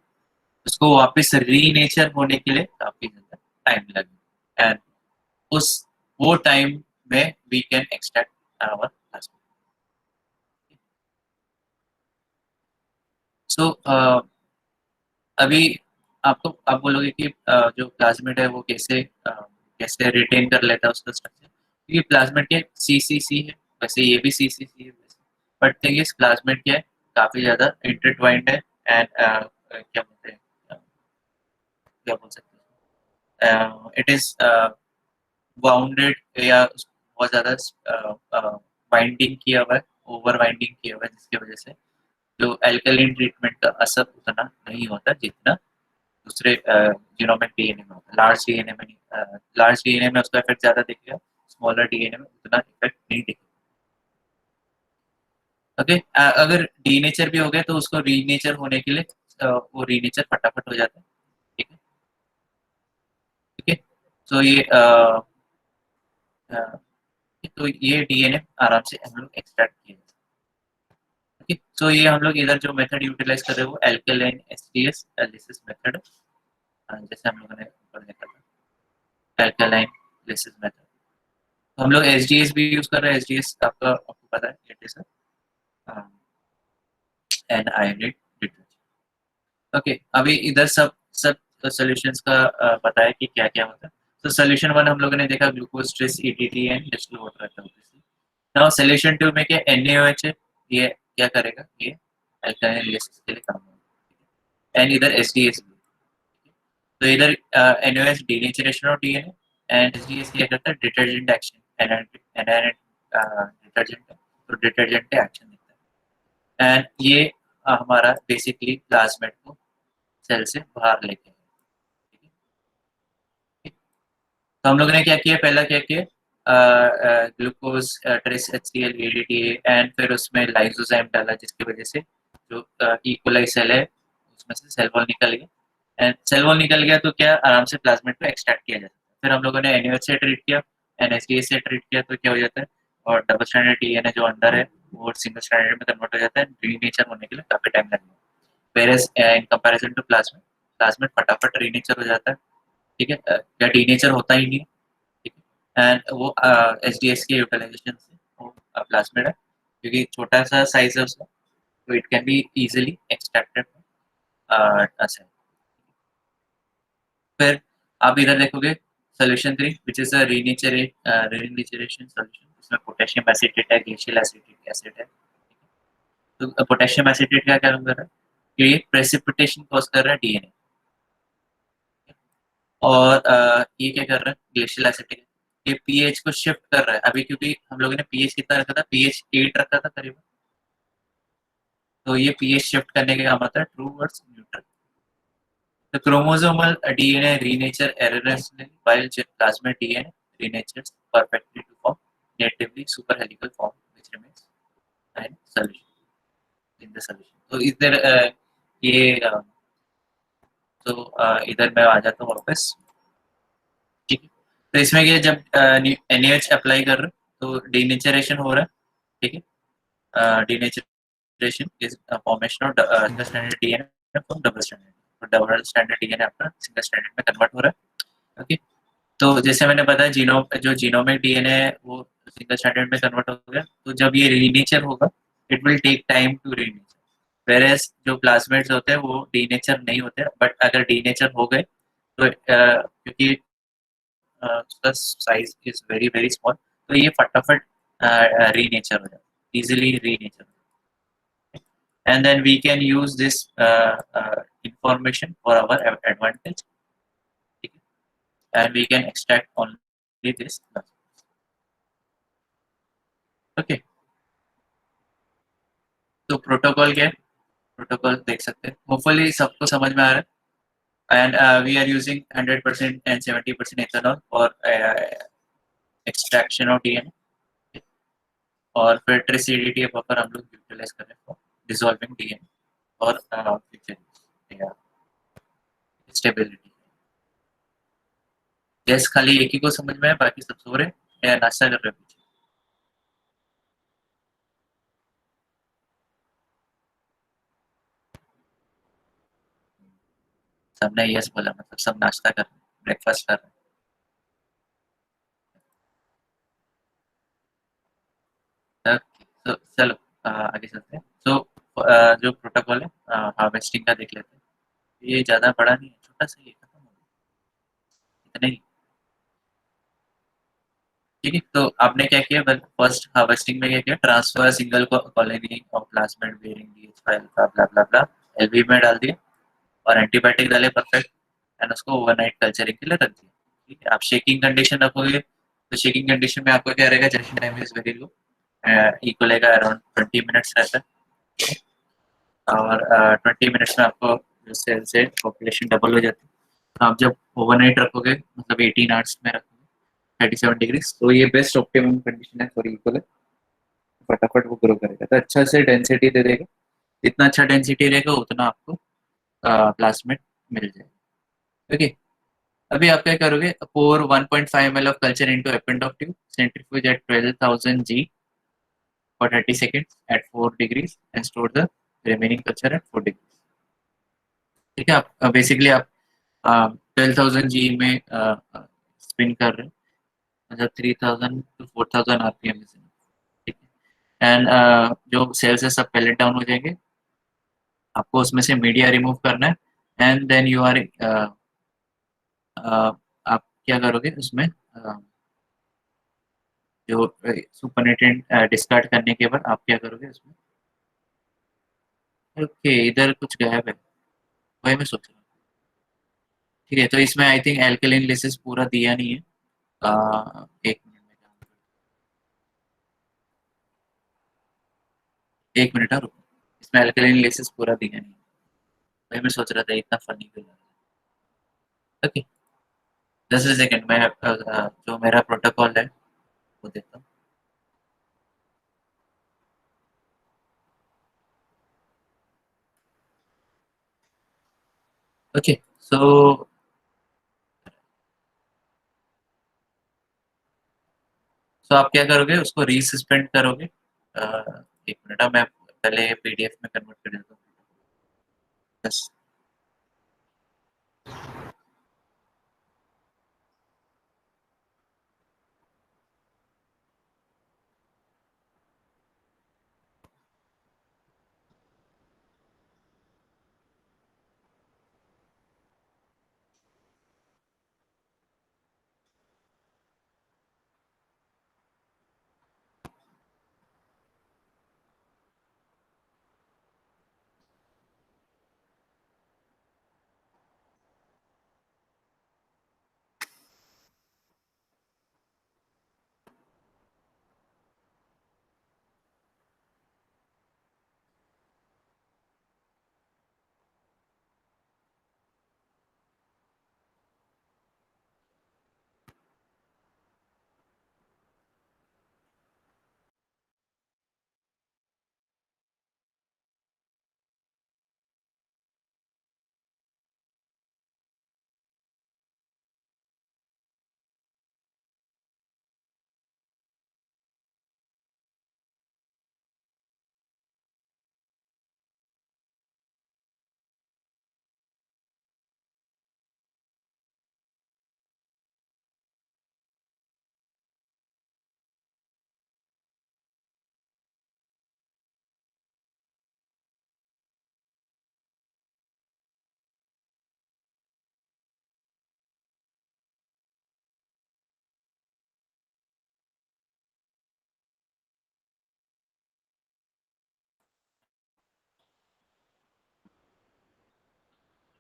उसको वापस रीनेचर होने के लिए काफी ज्यादा टाइम लगेगा एंड उस वो टाइम में we can extract our plasma. So अभी आपको आप बोलोगे कि जो प्लाज्मिड है वो कैसे रिटेन कर लेता है उसका स्ट्रक्चर, क्योंकि प्लाज्मिड के सीसीसी है, वैसे ये भी सीसीसी है वैसे, बट थिंग इज प्लाज्मिड क्या है, काफी ज्यादा इंटरट्वाइंड है एंड क्या बोलते हैं, क्या बोल सकते हैं, इट इज बाउंडेड या बहुत ज्यादा बाइंडिंग किया हुआ है, ओवर बाइंडिंग किया हुआ है, जिसकी वजह से जो एल्कलाइन ट्रीटमेंट का असर उतना नहीं होता जितना दूसरे जीनोमिक डीएनए में होता है. लार्ज डीएनए में उसका इफेक्ट ज्यादा दिखेगा, स्मॉलर डीएनए में उतना इफेक्ट नहीं दिखेगा. ओके, अगर डीनेचर भी हो गया तो उसको रीनेचर होने के लिए वो रीनेचर फटाफट हो जाता है. ठीक है, ठीक है. तो ये डीएनए आराम से हम लोग एक्सट्रैक्ट किए. ओके, तो ये हम लोग इधर जो मेथड यूटिलाइज कर रहे हैं वो एल्कलाइन एसडीएस लिसिस मेथड, जैसे हम लोगों ने ऊपर देखा था, एल्कलाइन लिसिस मेथड. तो हम लोग एसडीएस भी यूज कर रहे हैं. एसडीएस आपको पता है, it is an ionic detergent. Okay, अभी इधर सब सब सॉल्यूशंस का पता है कि क्या क्या होता है. तो सॉल्यूशन 1 हम लोगों ने देखा, glucose, trace, ETT and distil water रहता है. नाउ सॉल्यूशन 2 में क्या NaOH है, ये क्या करेगा, ये अल्काइल लिसिस के लिए काम होगा एंड इधर एसडीएस भी. तो इधर NaOH denaturation of DNA and SDS क्या करता है, डिटर्जेंट एक्शन, एनायन डिटर्जेंट है, तो डिटर्जेंट का एक्शन देता है एंड ये हमारा बेसिकली प्लाज्मिड को सेल से बाहर लेके. तो हम लोगों ने क्या किया, पहला क्या किया, glucose trace HCl ADTA and फिर उसमें लाइसोजाइम डाला, जिसकी वजह से जो इकोलाई सेल है उसमें से सेल वॉल निकल गया, एंड सेल वॉल निकल गया तो क्या आराम से प्लाज्मिड को एक्सट्रैक्ट किया जाता है। फिर हम लोगों ने NaOH से ट्रीट किया, NHDA से ट्रीट किया, तो क्या हो जाता है, और डबल स्टैंडर्ड DNA जो अंदर है वो सिंगल स्टैंडर्ड में कन्वर्ट हो जाता है, रीनेचर होने के लिए काफी टाइम लगेगा। Whereas in comparison to plasmid, plasmid फटाफट रीनेचर हो जाता है, ठीक है, या डीनेचर होता ही नहीं, ठीक है, एंड वो HDS के यूटिलाइजेशन से वो प्लाज्मिड है, क्योंकि छोटा सा साइज है उसका, तो it can be easily extracted. फिर आप इधर देखोगे solution 3 which is a renaturation solution, इसमें पोटेशियम एसिटेट है, ग्लेशियल एसिड है। तो पोटेशियम एसिटेट क्या काम कर रहा है कि ये प्रेसिपिटेशन कॉज कर रहा है DNA, और ये क्या कर रहा है ग्लेशियल एसिटिक, ये पीएच को शिफ्ट कर रहा है अभी, क्योंकि हम लोगों ने पीएच कितना रखा था, पीएच 8 रखा था करीबन, तो ये पीएच शिफ्ट करने का काम आता है towards neutral. The chromosomal DNA renature erroneously, while plasmid DNA renatures perfectly to form natively superhelical form, which remains in solution in the solution. तो इधर ये तो इधर मैं आ जाता हूँ वापस, ठीक है। तो इसमें ये जब NaOH अप्लाई कर रहे हो तो डीनेचरेशन हो रहा है, ठीक है, denaturation is formation of single standard DNA from double standard, तो डबल स्टैंडर्ड DNA अपना सिंगल स्टैंडर्ड में कन्वर्ट हो रहा है, ओके। तो जैसे मैंने बताया जो जीनोमिक DNA है वो सिंगल स्टैंडर्ड में कन्वर्ट हो गया, तो जब ये रीनेचर होगा it will take time to renature, whereas जो प्लाज्मिड्स होते हैं वो डीनेचर नहीं होते, बट अगर डीनेचर हो गए तो क्योंकि उसका size is very very small, तो ये फटाफट रीनेचर हो जाता है, easily रीनेचर, and then we can use this information for our advantage, and we can extract only this, okay। तो प्रोटोकॉल क्या है, प्रोटोकॉल देख सकते हैं, होपफुली सबको समझ में आ रहा है, and we are using 100% and 70% ethanol for extraction of DNA, और फिर ट्रेसिडिटी बफर हम लोग यूटिलाइज कर रहे हैं फॉर डिसॉल्विंग DNA और स्टेबिलिटी। गैस खाली एक ही को समझ में है, बाकी सब सो रहे या नाश्ता कर रहे हैं? सबने यस बोला, मतलब सब नाश्ता कर रहे हैं, ब्रेकफास्ट कर रहे हैं। तो चलो आगे चलते हैं। तो जो प्रोटोकॉल है हार्वेस्टिंग का देख लेते हैं। ये ज़्यादा बड़ा नहीं है, छोटा सा ही खत्म हो गया, इतना ही, ठीक है। तो आपने क्या किया, फर्स्ट हार्वेस्टिंग में क्या किया, transfer single colony of plasmid bearing DH file blah blah blah LV में डाल दिया, और एंटीबायोटिक डाले परफेक्ट, एंड उसको ओवरनाइट कल्चरिंग के लिए रख दिया, ठीक है। आप शेकिंग कंडीशन रखोगे तो शेकिंग कंडीशन में आपको क्या रहेगा, जेशन time is very low, equal रहेगा अराउंड 20 मिनट्स रहता है, और 20 मिनट्स में आपको जो सेल से पॉपुलेशन डबल हो जाती है। तो आप जब ओवरनाइट रखोगे, मतलब 18 आवर्स में रखोगे 37 डिग्री, तो ये बेस्ट ऑप्टिमम कंडीशन है फॉर इक्वल, फटाफट वो ग्रो करेगा, तो अच्छा से डेंसिटी दे देगा, जितना अच्छा डेंसिटी रहेगा उतना आपको प्लाज्मिड मिल जाएगा, ओके। अभी आप क्या करोगे, pour 1.5 ml of culture into append of tube, centrifuge at 12,000 G for 30 seconds at 4 degrees and store the remaining culture at 4 degrees, ठीक है। आप बेसिकली आप 12,000 G में स्पिन कर रहे हैं, मतलब 3,000 to 4,000 RPM, ठीक है। एंड जो सेल्स है सब पेलेट डाउन हो जाएंगे, आपको उसमें से मीडिया रिमूव करना है, एंड देन यू आर आप क्या करोगे उसमें, जो सुपर न्यूट्रिएंट डिस्कार्ड करने के बाद आप क्या करोगे उसमें, ओके इधर कुछ गायब है, वही मैं सोच रहा हूँ, ठीक है। तो इसमें आई थिंक एल्कलाइन लिसिस पूरा दिया नहीं है, एक मिनट में एक मिनट और रुको, इसमें एल्कलाइन लिसिस पूरा दिया नहीं है, वही मैं सोच रहा था इतना फनी क्यों लग रहा है, ओके। 10 सेकेंड में जो मेरा प्रोटोकॉल है आपको देता हूँ। ओके, सो आप क्या करोगे, उसको रीसस्पेंड करोगे। एक मिनट, मैं पहले पीडीएफ में कन्वर्ट कर देता हूँ। बस।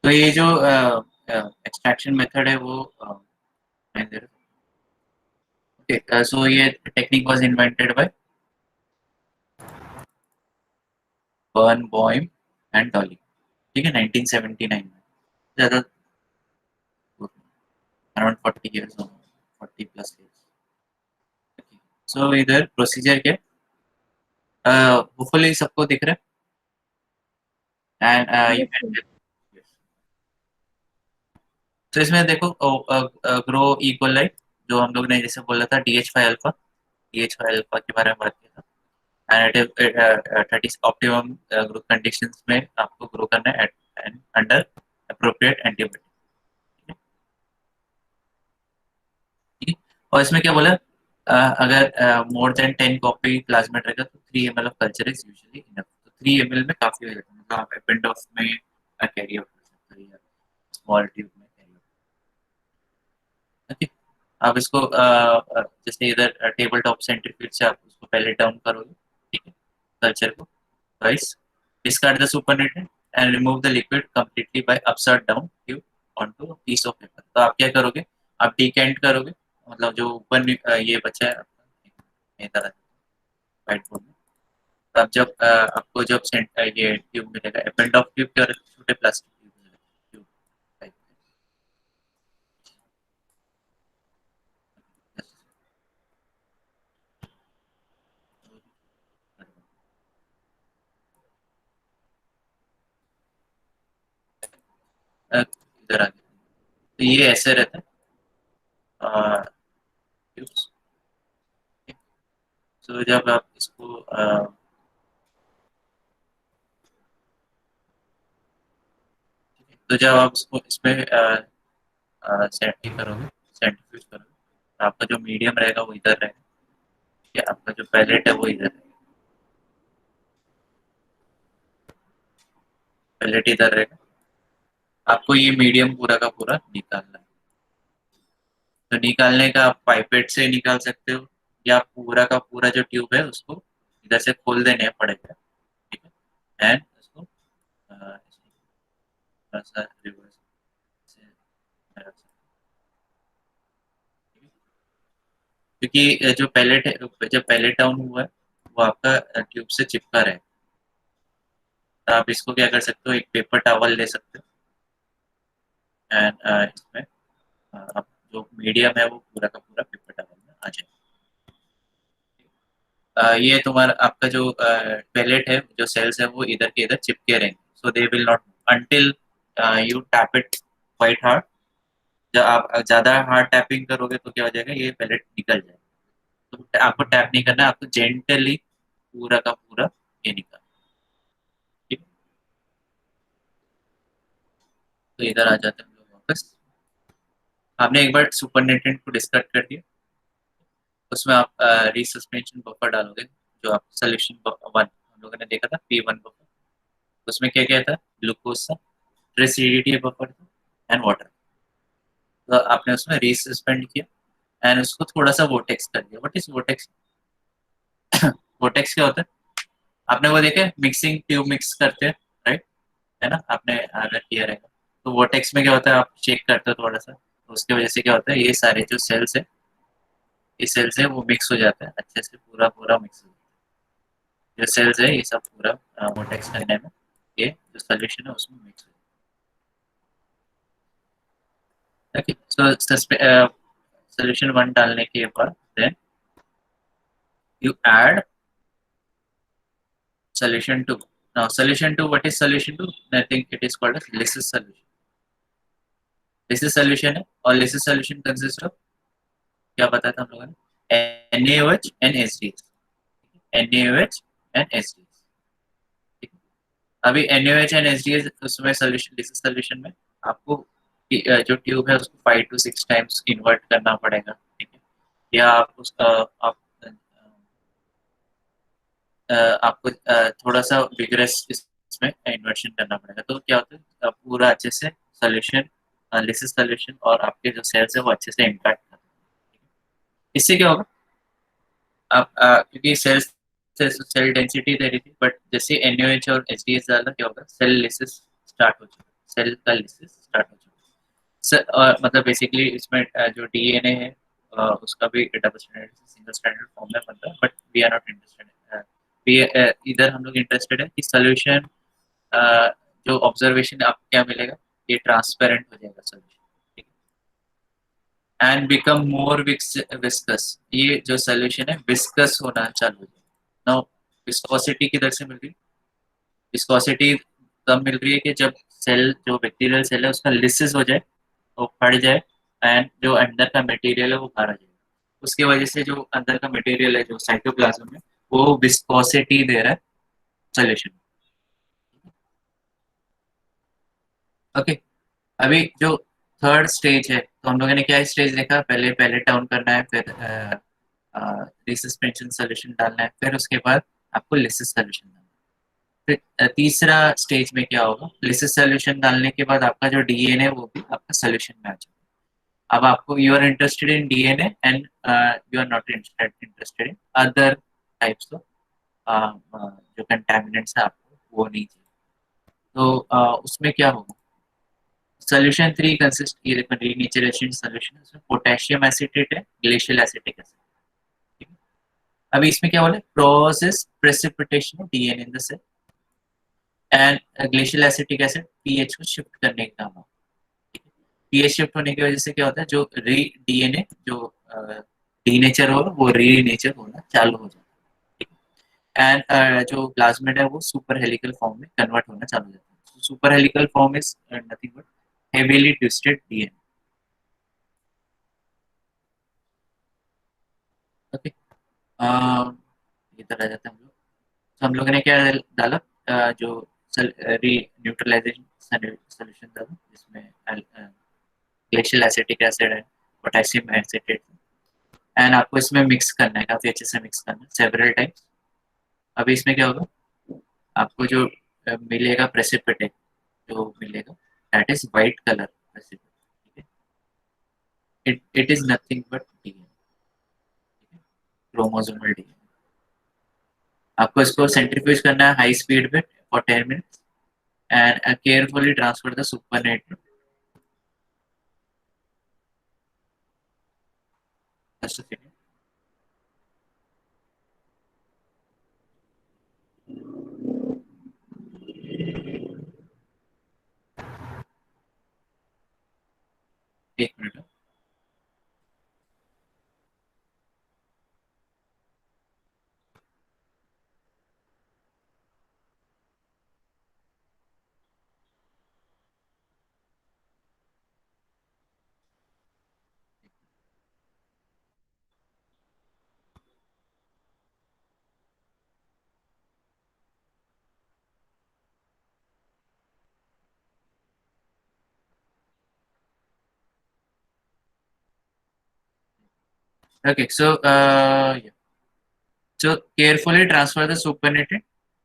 तो ये जो एक्सट्रैक्शन मेथड है वो सो ये technique was invented by Birnboim and Doly. ठीक है, 1979 में। ज़्यादा around 40 years, 40 plus years. So इधर प्रोसीजर क्या है, होपफुली सबको दिख रहा है। एंड तो इसमें देखो, ग्रो इक्वलाइट, जो हम लोग ने जैसे बोला था, DH5 अल्फा, DH5 अल्फा के बारे में बात किया था। एंड 30 ऑप्टिमम ग्रोथ कंडीशंस में आपको ग्रो करना है अंडर अप्रोप्रिएट एंटीबायोटिक। ठीक है, और इसमें क्या बोला, अगर मोर देन 10 कॉपी प्लाज्मेट रहेगा तो 3 ml of culture is usually enough. तो 3 ml में काफी हो जाता है, मतलब आप एपेंडोफ में कैरी आउट कर सकते हो या स्मॉल ट्यूब में कैरी आउट। ओके, आप इसको जैसे इधर टेबल टॉप सेंट्रीफ्यूज से आप उसको पहले डाउन करोगे। ठीक है, कल्चर को twice, discard the supernatant and remove the liquid completely by upside down tube onto piece of paper. तो आप क्या करोगे, आप डिकेंट करोगे, मतलब जो ऊपर ये बचा है आपका, ये तरह व्हाइट बोर्ड में। तब जब आपको जब ये ट्यूब मिलेगा, एपेंड ऑफ ट्यूब के और छोटे प्लास्टिक ट्यूब मिलेगा, ट्यूब टाइप इधर आ गया। तो ये ऐसे रहता है ट्यूब्स। तो जब आप इसको तो जब आप इसको इसमें करोगे, सेंट्रीफ्यूज करोगे, तो आपका जो मीडियम रहेगा वो इधर रहेगा। ठीक है, आपका जो पैलेट है वो इधर है, पैलेट इधर रहेगा। आपको ये मीडियम पूरा का पूरा निकालना है। तो निकालने का आप पाइपेट से निकाल सकते हो, या पूरा का पूरा जो ट्यूब है उसको इधर से खोल देने पड़ेगा। ठीक है, एंड उसको थोड़ा सा रिवर्स से रख सकते हैं। क्योंकि जो पैलेट है, जब पैलेट डाउन हुआ है वो आपका ट्यूब से चिपका रहे। तो आप इसको क्या कर सकते हो, एक पेपर टॉवल ले सकते हो, एंड इसमें आप जो मीडियम है वो पूरा का पूरा पेपर टॉवल में आ जाए। ये तुम्हारा आपका जो पेलेट है, जो सेल्स है, वो इधर के इधर चिपके रहेंगे, so they will not until you tap it quite hard. जब आप ज्यादा हार्ड टैपिंग करोगे तो क्या हो जाएगा, ये पेलेट निकल जाएगा। तो आपको टैप नहीं करना, आपको जेंटली पूरा का पूरा ये निकाल। ठीक? तो इधर आ जाते हैं हम लोग वापस। आपने एक बार सुपर नेटेंट को डिस्कट कर दिया, उसमें आप रीसस्पेंशन बफर डालोगे, जो आप सोल्यूशन वन हम लोगों ने देखा था, P1 बफर। उसमें क्या क्या था, ग्लूकोज था, रेसिडिटी बफर था, एंड वाटर। तो आपने उसमें रीसस्पेंड किया एंड उसको थोड़ा सा वोटेक्स कर दिया। What is vortex? वोटेक्स क्या होता है? आपने वो देखे मिक्सिंग ट्यूब मिक्स करते हैं, राइट? है ना, आपने अगर किया रहेगा। तो वोटेक्स में क्या होता है, आप शेक करते हो थोड़ा सा, तो उसकी वजह से क्या होता है, ये सारे जो सेल्स है, ये सेल्स है वो मिक्स हो जाता है अच्छे से, पूरा पूरा मिक्स हो जाता है। जो सेल्स है ये सब पूरा वोटेक्स करने में, ये जो सोल्यूशन है उसमें मिक्स हो जाता है। सो सोल्यूशन वन डालने के बाद then you add solution 2. Now solution 2, what is solution 2? I think it is called as Lysis solution. Lysis solution है, और Lysis solution consists of, क्या बताया था हम लोगों ने, NaOH and HDS, NaOH and HDS। अभी NaOH and HDS उसमें solution, Lysis solution में आपको जो ट्यूब है उसको 5 to 6 टाइम्स इन्वर्ट करना पड़ेगा, ठीक है? या आप उसका आप आपको थोड़ा सा विग्रेस इसमें इन्वर्शन करना पड़ेगा, तो क्या होता है, पूरा अच्छे से सोल्यूशन, लिसिस सोल्यूशन और आपके जो सेल्स है वो अच्छे से इंटैक्ट करते हैं। इससे क्या होगा, आप क्योंकि सेल्स सेल डेंसिटी दे रही थी, बट जैसे NaOH और HDS डाला, क्या होगा, सेल लिसिस स्टार्ट हो चुका है, सेल का लिसिस स्टार्ट हो चुका है। मतलब बेसिकली इसमें जो DNA है उसका भी double standard single standard form में बनता है, but we are not interested. इधर हम लोग इंटरेस्टेड है कि सोल्यूशन, जो ऑब्जर्वेशन आपको क्या मिलेगा, ये ट्रांसपेरेंट हो जाएगा solution, and become more viscous. ये जो सोल्यूशन है विस्कस होना चालू हो जाएगा। नाउ विस्कोसिटी किधर से मिल रही है? विस्कोसिटी तब मिल रही है कि जब सेल, जो बैक्टीरियल सेल है उसका लिसिस हो जाए, वो फट जाए, एंड जो अंदर का मटेरियल है वो बाहर आ जाए। उसकी वजह से जो अंदर का मटेरियल है, जो साइटोप्लाज्म है, वो विस्कोसिटी दे रहा है सोल्यूशन। ओके। अभी जो थर्ड स्टेज है, तो हम लोगों ने क्या स्टेज देखा, पहले पैलेट डाउन करना है, फिर रिसस्पेंशन सोल्यूशन डालना है, फिर उसके बाद आपको लिसिस सोल्यूशन डालना है। फिर तीसरा स्टेज में क्या होगा, लिसिस सोल्यूशन डालने के बाद आपका जो डीएनए वो भी आपका सोल्यूशन में आ जाएगा। अब आपको, you are interested in DNA and you are not interested in other types of जो कंटेमिनेंट्स है, आपको वो नहीं चाहिए। तो उसमें क्या होगा, सोल्यूशन 3 कंसिस्ट, ये देखो रीनेचुरेशन सोल्यूशन है, उसमें पोटेशियम एसिटेट है, ग्लेशियल एसिटिक एसिड। अभी इसमें क्या बोले, process precipitation of DNA in the cell and glacial acetic acid pH को शिफ्ट करने का काम। पीएच शिफ्ट होने की वजह से क्या होता है, जो री डीएनए जो डीनेचर हो, वो रीनेचर होना चालू हो जाता है, एंड जो प्लाज्मिड है वो सुपर हेलिकल फॉर्म में कन्वर्ट होना चालू हो जाता है। Super helical form is nothing but heavily twisted DNA. Okay. इधर आ जाते हैं हम लोग। तो हम लोगों ने क्या डाला, जो री न्यूट्रलाइजेशन सोल्यूशन डाला, जिसमें ग्लेशियल एसिटिक एसिड है, पोटेशियम एसिटेट, एंड आपको इसमें मिक्स करना है, काफी अच्छे से मिक्स करना है सेवरल टाइम्स। अभी इसमें क्या होगा, आपको जो मिलेगा प्रेसिपिटेट, जो मिलेगा that is white colour precipitate. It is nothing but DNA, chromosomal DNA. आपको इसको सेंट्रीफ्यूज करना है हाई स्पीड पे for 10 minutes and carefully transfer the supernet. Just a second, एक minute. Okay, so carefully transfer the supernatant.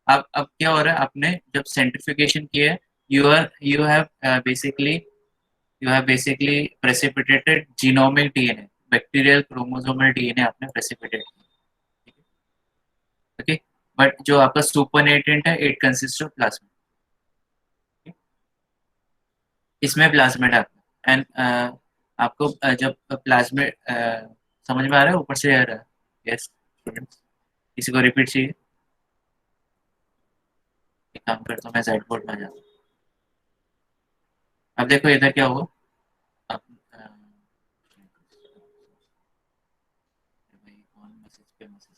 अब क्या हो रहा है, आपने जब सेंट्रिफिकेशन किया है, you have basically precipitated genomic DNA, bacterial chromosomal DNA आपने प्रेसिपिटेट किया, ओके। बट जो आपका सुपरनेटेंट है, इट कंसिस्ट ऑफ प्लाज्मा, इसमें प्लाज्मिड आपका एंड आपको जब प्लाज्मिड समझ में आ रहा है, ऊपर से आ रहा है? यस स्टूडेंट्स, किसी को रिपीट चाहिए? एक काम करता हूँ, मैं साइड बोर्ड में आ जाता हूँ। अब देखो इधर क्या हुआ। अब भाई कौन मैसेज पे मैसेज,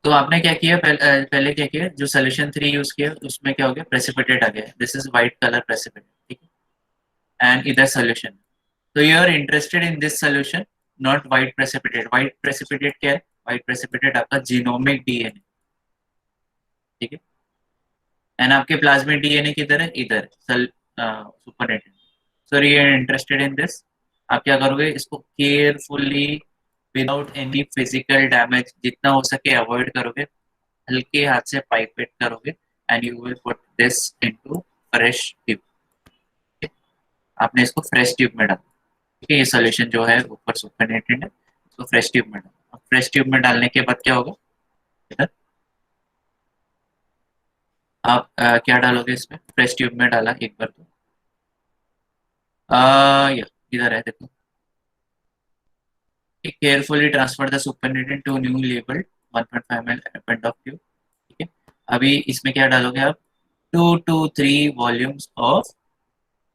तो आपने क्या किया, पहले क्या किया, जो सोल्यूशन 3 यूज किया उसमें क्या हो गया, प्रेसिपिटेट आ गया, this is white colour precipitate, ठीक है। एंड इधर सोल्यूशन, तो you are interested in this solution, not white precipitate. White precipitate क्या है? व्हाइट प्रेसिपिटेट आपका जीनोमिक डीएनए, ठीक है। एंड आपके प्लाज्मिक डीएनए किधर है? इधर supernatant. So you are interested in this, आप क्या करोगे, इसको carefully without any physical damage जितना हो सके अवॉइड करोगे, हल्के हाथ से पाइपेट करोगे and you will put this into fresh tube. आपने इसको फ्रेश ट्यूब में डाला, ठीक है। ये सोल्यूशन जो है ऊपर सुपरनेटेड है, इसको फ्रेश ट्यूब में डाला। फ्रेश ट्यूब में डालने के बाद क्या होगा, इधर आप क्या डालोगे, इसमें फ्रेश ट्यूब में डाला एक बार तो या इधर है देखो, carefully transfer the supernatant to new labelled 1.5 ml पेंट ऑफ ट्यूब, ठीक है। अभी इसमें क्या डालोगे आप, 2 to 3 volumes of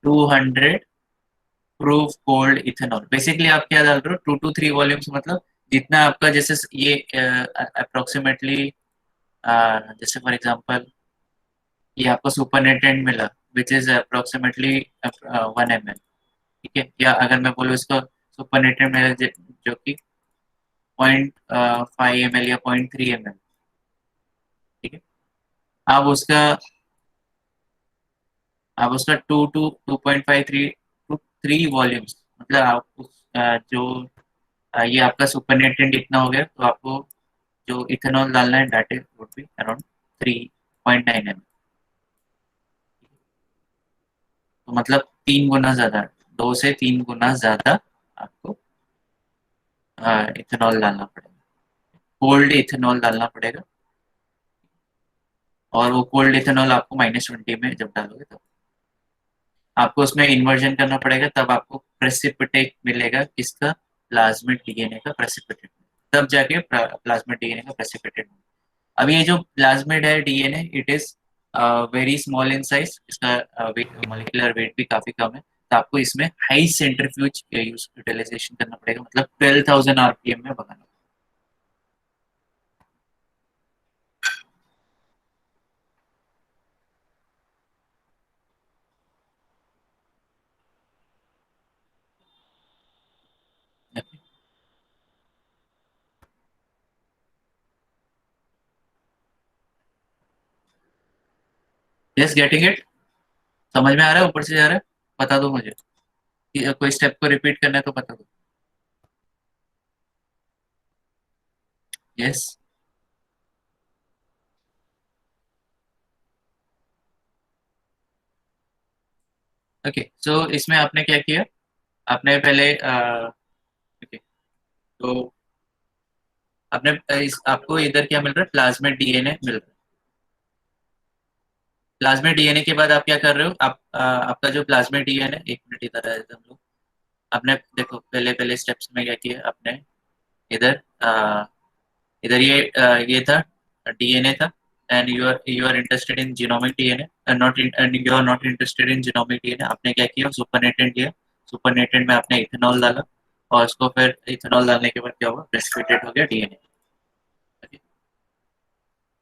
200 proof cold ethanol. Basically आप क्या डाल रहे हो, 2 to 3 वॉल्यूम्स, मतलब जितना आपका, जैसे ये अप्रोक्सीमेटली, जैसे फॉर एग्जांपल ये आपको सुपरनेटेंट मिला विच इज अप्रोक्सीमेटली 1 ml, ठीक है। या अगर मैं बोलूँ इसको सुपरनेटेंट मिला जो कि 0.5 ml या 0.3 ml, ठीक है। आप उसका आप उसका 2 to 2.5 3 मतलब आप जो ये आपका सुपरनेटेंट इतना हो गया, तो आपको जो इथेनॉल डालना है that is would be around 3.9 ml, तो मतलब 3 गुना ज्यादा, 2 से 3 गुना ज्यादा आपको इथेनॉल डालना पड़ेगा, कोल्ड इथेनॉल डालना पड़ेगा। और वो कोल्ड इथेनॉल आपको -20 में जब डालोगे तब आपको उसमें इन्वर्जन करना पड़ेगा, तब आपको प्रेसिपिटेट मिलेगा, किसका, प्लाज्मिड डीएनए का प्रेसिपिटेट, तब जाके प्लाज्मिड डीएनए का प्रेसिपिटेट। अब ये जो प्लाज्मिड है DNA, it is very small in size, इसका मोलिकुलर वेट भी काफी कम है, तो आपको इसमें हाई सेंट्रीफ्यूज यूटिलाइजेशन करना पड़ेगा, मतलब 12,000 आरपीएम में भगाना पड़ेगा। यस, गेटिंग इट, समझ में आ रहा है, ऊपर से जा रहा है? बता दो मुझे कि कोई स्टेप को रिपीट करना है तो बता दो। Yes, okay. सो इसमें आपने क्या किया, आपने पहले ओके, तो आपने आपको इधर क्या मिल रहा है, प्लाज्मिड डीएनए मिल रहा है। प्लाज्मिड डीएनए के बाद आप क्या कर रहे हो, आप आपका जो प्लाज्मिड डीएनए, एक मिनट इधर आए हम लोग। आपने देखो पहले पहले स्टेप्स में क्या किया आपने, इधर इधर ये था, डीएनए था, and you are interested in genomic DNA, not and you are not interested in genomic DNA. आपने क्या किया, सुपरनेटेंट लिया, सुपरनेटेंट में आपने इथेनॉल डाला, और उसको फिर इथेनॉल डालने के बाद क्या हुआ, प्रेसिपिटेट हो गया डीएनए,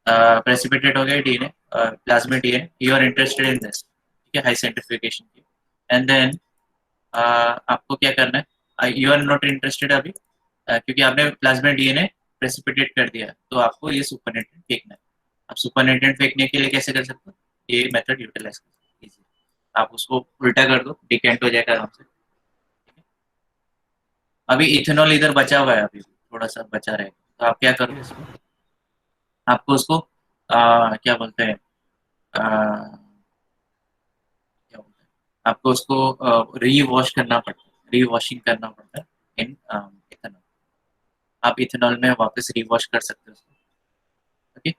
प्रेसिपिटेट हो गया DNA, plasmid DNA, you are interested in this, ठीक है, हाई सेंट्रिफिकेशन की। एंड देन आपको क्या करना है, यू आर नॉट इंटरेस्टेड अभी, क्योंकि आपने प्लाज्मिड डीएनए प्रेसिपिटेट कर दिया, तो आपको ये सुपरनेटेंट फेंकना है। आप सुपरनेटेंट फेंकने के लिए कैसे कर सकते हो, ये मेथड यूटिलाइज कर सकते हो easy। आप उसको उल्टा कर दो, डिकेंट हो जाएगा आराम से, अभी इथेनॉल इधर बचा हुआ है, अभी थोड़ा सा बचा रहेगा, तो आप क्या करोगे इसको, आपको उसको क्या बोलते हैं, क्या बोलते हैं, आपको उसको री वॉश करना पड़ता है, री वॉशिंग करना पड़ता है इन इथेनॉल। आप इथेनॉल में वापस री वॉश कर सकते हो उसको। ओके,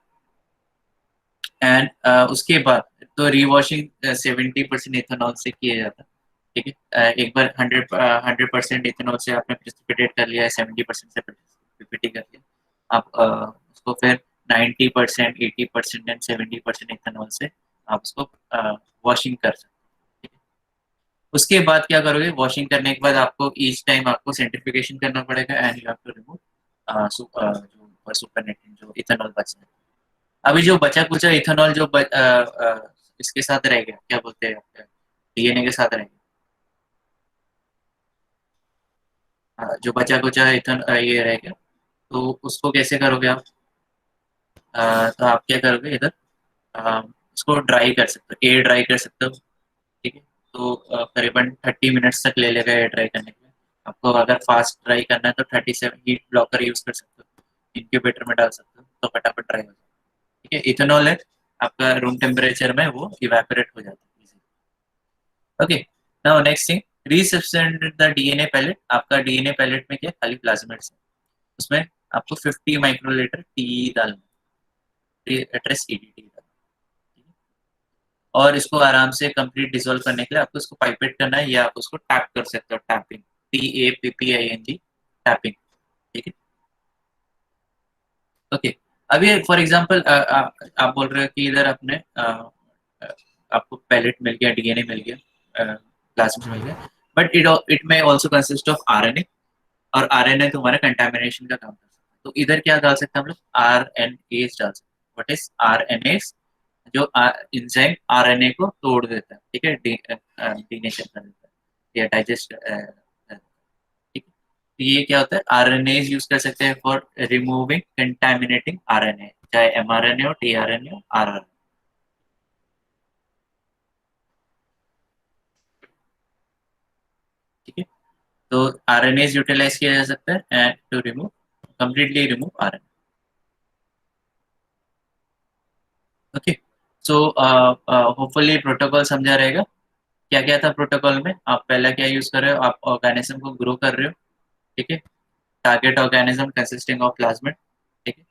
एंड उसके बाद तो री वॉशिंग 70% इथेनॉल से किया जाता है। ठीक है, एक बार 100% इथेनॉल से आपने प्रिसिपिटेट कर लिया है, 70% से प्रिसिपिटेट कर लिया, आप उसको फिर 90%, 80% एंड 70% इथेनॉल से आप उसको वॉशिंग कर सकते हैं। ठीक है? उसके बाद क्या करोगे, वॉशिंग करने के बाद आपको ईच टाइम आपको सेंट्रिफिकेशन करना पड़ेगा and you have to remove जो सुपरनेटेड जो इथेनॉल बचा है। अभी जो बचा कुचा इथेनॉल जो इसके साथ रह गया, क्या बोलते हैं, डीएनए के साथ रह गया, जो बचा कुचा ये रह गया, तो उसको कैसे करोगे आप, तो आप क्या करोगे इधर, उसको ड्राई कर सकते हो, एयर ड्राई कर सकते हो। ठीक है, तो करीबन 30 मिनट्स तक ले लेगा एयर ड्राई करने के लिए। आपको अगर फास्ट ड्राई करना है तो 37 हीट ब्लॉकर यूज कर सकते हो, इंक्यूबेटर में डाल सकते हो तो फटाफट ड्राई हो जाए। ठीक है, इथेनॉल है आपका रूम टेम्परेचर में वो इवेपोरेट हो जाता है easily। Okay, now next thing, resuspend the DNA pellet. आपका डीएनए पैलेट में क्या खाली प्लाज्मिड्स है, उसमें आपको 50 माइक्रोलीटर टी डालना, एड्रेस ईडीटी डालना। और इसको आराम से कंप्लीट डिसॉल्व करने के लिए आपको इसको पाइपेट करना है, या आप उसको टैप कर सकते हो, टैपिंग, TAPPING, टैपिंग। ठीक है, ओके। अभी फॉर एग्जांपल आप बोल रहे हो कि इधर अपने आपको पैलेट मिल गया, डीएनए मिल गया, प्लाज्मिड मिल गया, but it may also consist of RNA, और आरएनए तुम्हारा कंटामिनेशन का काम कर सकता है। तो इधर क्या डाल सकते हैं हम लोग, RNAs डाल सकते हैं। व्हाट इज RNAs, जो इंजाइम आरएनए को तोड़ देता है। ठीक है, डीनेचर कर देता है या डाइजेस्ट। ठीक है, तो ये क्या होता है, आरएनएs यूज कर सकते हैं फॉर रिमूविंग कंटामिनेटिंग आरएनए, चाहे mRNA हो, tRNA हो, RNA। ठीक है, तो RNAs यूटिलाइज किया जा सकता है and to remove, completely remove RNA. Okay, so hopefully protocol समझा रहेगा। क्या क्या था प्रोटोकॉल में, आप पहला क्या यूज कर रहे हो, आप ऑर्गेनिज्म को ग्रो कर रहे हो। ठीक है, target organism consisting of plasmid. ठीक है,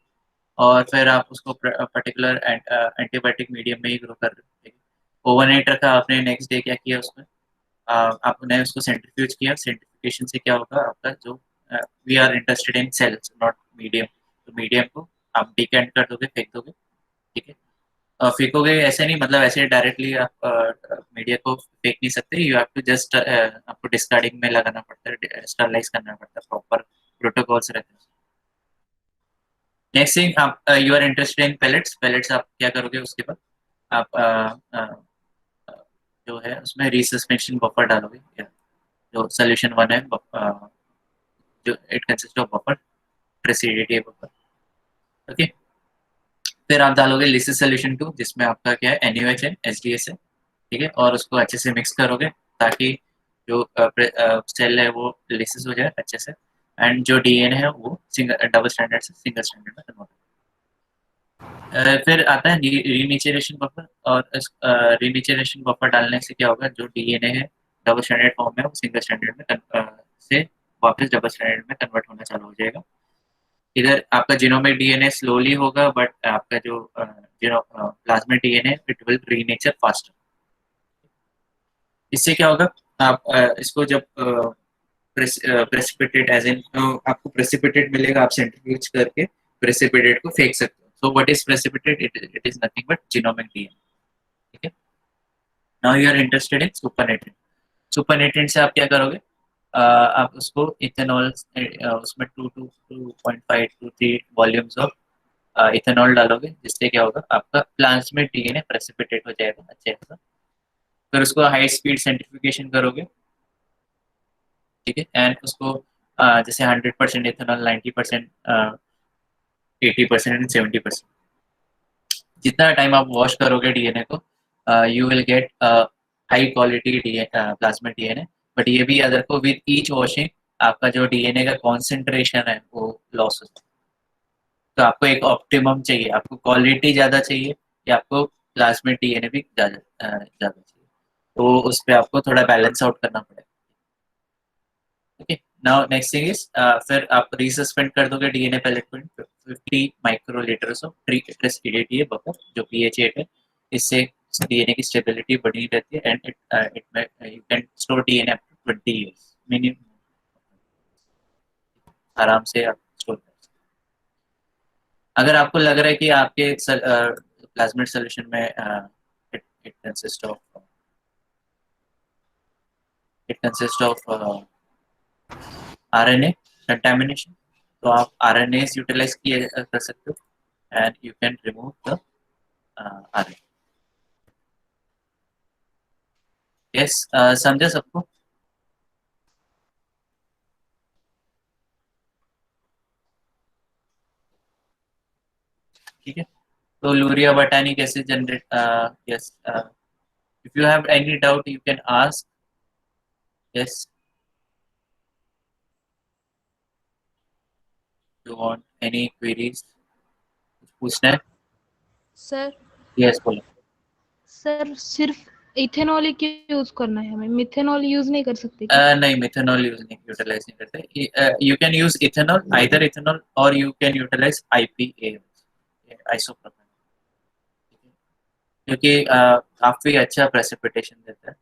और फिर आप उसको पर्टिकुलर एंटीबायोटिक मीडियम में ही ग्रो कर रहे हो। ठीक है, ओवरनाइट रखा आपने, नेक्स्ट डे क्या किया उसमें, आपने उसको सेंट्रीफ्यूज किया। सेंट्रिफिकेशन से क्या होगा आपका जो, we are interested in cells not medium, तो मीडियम को आप डिकेंट कर दोगे, फेंक दोगे। ठीक है, फेंकोगे ऐसे नहीं, मतलब ऐसे डायरेक्टली आप मीडिया को फेंक नहीं सकते, यू हैव टू जस्ट, आपको डिस्कार्डिंग में लगाना पड़ता है, स्टरलाइज करना पड़ता है, प्रॉपर प्रोटोकॉल्स रहते हैं। नेक्स्ट थिंग, आप you are interested in pellets. Pellets आप क्या करोगे उसके बाद, आप जो है उसमें रिसस्पेंशन बफर डालोगे, या जो सोल्यूशन वन है, जो इट कंसिस्ट ऑफ बफर, प्रेसिडिटी बफर। ओके, फिर आप डालोगे लिसिस सोल्यूशन टू, जिसमें आपका क्या है, NaOH है, HDS है। ठीक है, और उसको अच्छे से मिक्स करोगे ताकि जो सेल है वो लिसिस हो जाए अच्छे से, एंड जो डीएनए है वो सिंगल डबल स्टैंडर्ड से सिंगल स्टैंडर्ड में कन्वर्ट। फिर आता है रीनेचरेशन बफर, और रीनेचरेशन बफर डालने से क्या होगा, जो डीएनए है डबल स्टैंडर्ड फॉर्म में, वो सिंगल स्टैंडर्ड में से वापस डबल स्टैंडर्ड में कन्वर्ट होना चालू हो जाएगा। इधर आपका जीनोमिक डीएनए स्लोली होगा, बट आपका जो plasmid DNA it will renature faster. इससे क्या होगा, आप इसको जब प्रेसिपिटेट एज इन, आपको प्रेसिपिटेट मिलेगा, आप सेंट्रीफ्यूज करके प्रेसिपिटेट को फेंक सकते हो। So what is precipitate, it is nothing but genomic DNA. ठीक है, now you are interested in supernatant. Supernatant से आप क्या करोगे, आप उसको इथेनॉल, उसमें 2 to 2.5 to 3 volumes of ethanol डालोगे, जिससे क्या होगा, आपका प्लाज्मिड डीएनए प्रेसिपिटेट हो जाएगा अच्छे से। फिर उसको हाई स्पीड सेंट्रिफिकेशन करोगे। ठीक है, एंड उसको जैसे 100% इथेनॉल, 90%, 80% एंड 70%, जितना टाइम आप वॉश करोगे डीएनए को, you will get high quality plasma DNA. But ये भी याद रखो, विद ईच वॉशिंग आपका जो डीएनए का कॉन्सेंट्रेशन है वो लॉस होता है। तो आपको एक ऑप्टिमम चाहिए, आपको क्वालिटी ज़्यादा चाहिए या आपको प्लाज्मिड डीएनए भी ज़्यादा चाहिए, तो उस पर आपको थोड़ा बैलेंस आउट करना पड़ेगा। Okay, now next thing is, फिर आप रीसस्पेंड कर दोगे डीएनए पेलेट को 50 माइक्रोलीटर्स ऑफ ट्रिएट्रस EDTA बफर जो pH 8 है। इससे डीएनए की स्टेबिलिटी बढ़ी रहती है and it you can store DNA up to 20 years minimum, आराम से आप स्टोर कर सकते हैं। अगर आपको लग रहा है कि आपके प्लाज्मिड सोल्यूशन में it consist of RNA contamination, तो आप RNA यूटिलाइज किए कर सकते हो and you can remove the RNA। Yes, समझा सबको? ठीक है, तो लूरिया बटानी कैसे generate, yes, if you have any doubt you can ask. Yes, you want any queries, पूछना है? सर यस, बोलो। सर सिर्फ इथेनॉल ही क्यों यूज करना है हमें, मिथेनॉल यूज नहीं कर सकते क्या? नहीं, मिथेनॉल यूटिलाइज नहीं करते। You can use ethanol, either ethanol और you can utilise IPA, isopropanol, क्योंकि काफी अच्छा प्रेसिपिटेशन देता है।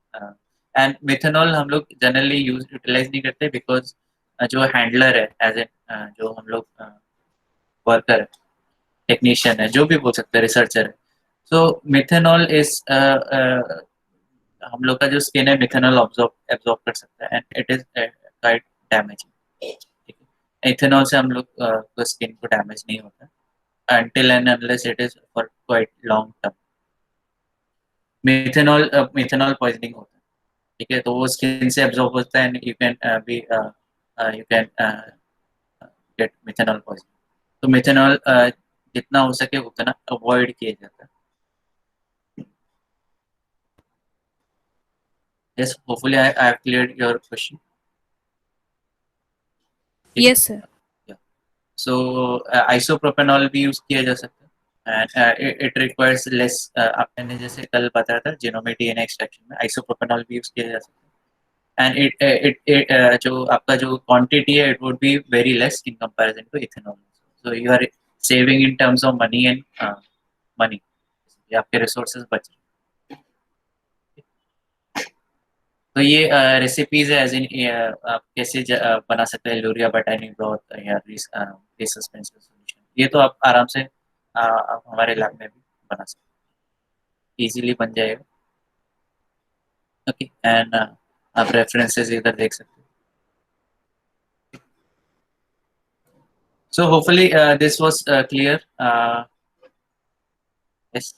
एंड मिथेनॉल हम लोग जनरली यूटिलाइज नहीं करते बिकॉज जो हैंडलर है, एज एन जो हम लोग वर्कर है, टेक्नीशियन है, जो भी बोल सकते हैं, रिसर्चर है, सो मिथेनॉल इज, हम लोग का जो स्किन है मिथेनॉल एब्जॉर्ब कर सकता है and it is quite damaging. ठीक है, इथेनॉल से हम लोग को स्किन को डैमेज नहीं होता until and unless it is for quite long term। Methanol poisoning होता है, ठीक है, तो वो स्किन से एब्जॉर्ब होता है and you can be you can get methanol poisoning. तो मिथेनॉल जितना हो सके उतना अवॉइड किया जाता है। Yes, hopefully I have cleared your question. ठीक यस सर। है, so isopropanol भी यूज किया जा सकता है एंड इट रिक्वायर्स लेस, आपने जैसे कल बताया था जिनोमिक डीएनए एक्सट्रैक्शन में आइसोप्रोपेनॉल भी यूज किया जा सकता है एंड इट जो आपका जो क्वांटिटी है it would be very less in comparison to ethanol, so you are saving in terms of money and money, आपके रिसोर्सेज बच रहे हैं। तो ये रेसिपीज है, एज इन आप कैसे बना सकते हैं लूरिया बटानी ब्रॉथ या रिसस्पेंशन सॉल्यूशन, ये तो आप आराम से आप हमारे लैब में भी बना सकते हैं, इजीली बन जाएगा। ओके, एंड आप रेफरेंसेस इधर देख सकते हैं। So hopefully this was clear. Yes,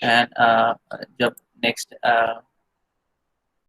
and जब नेक्स्ट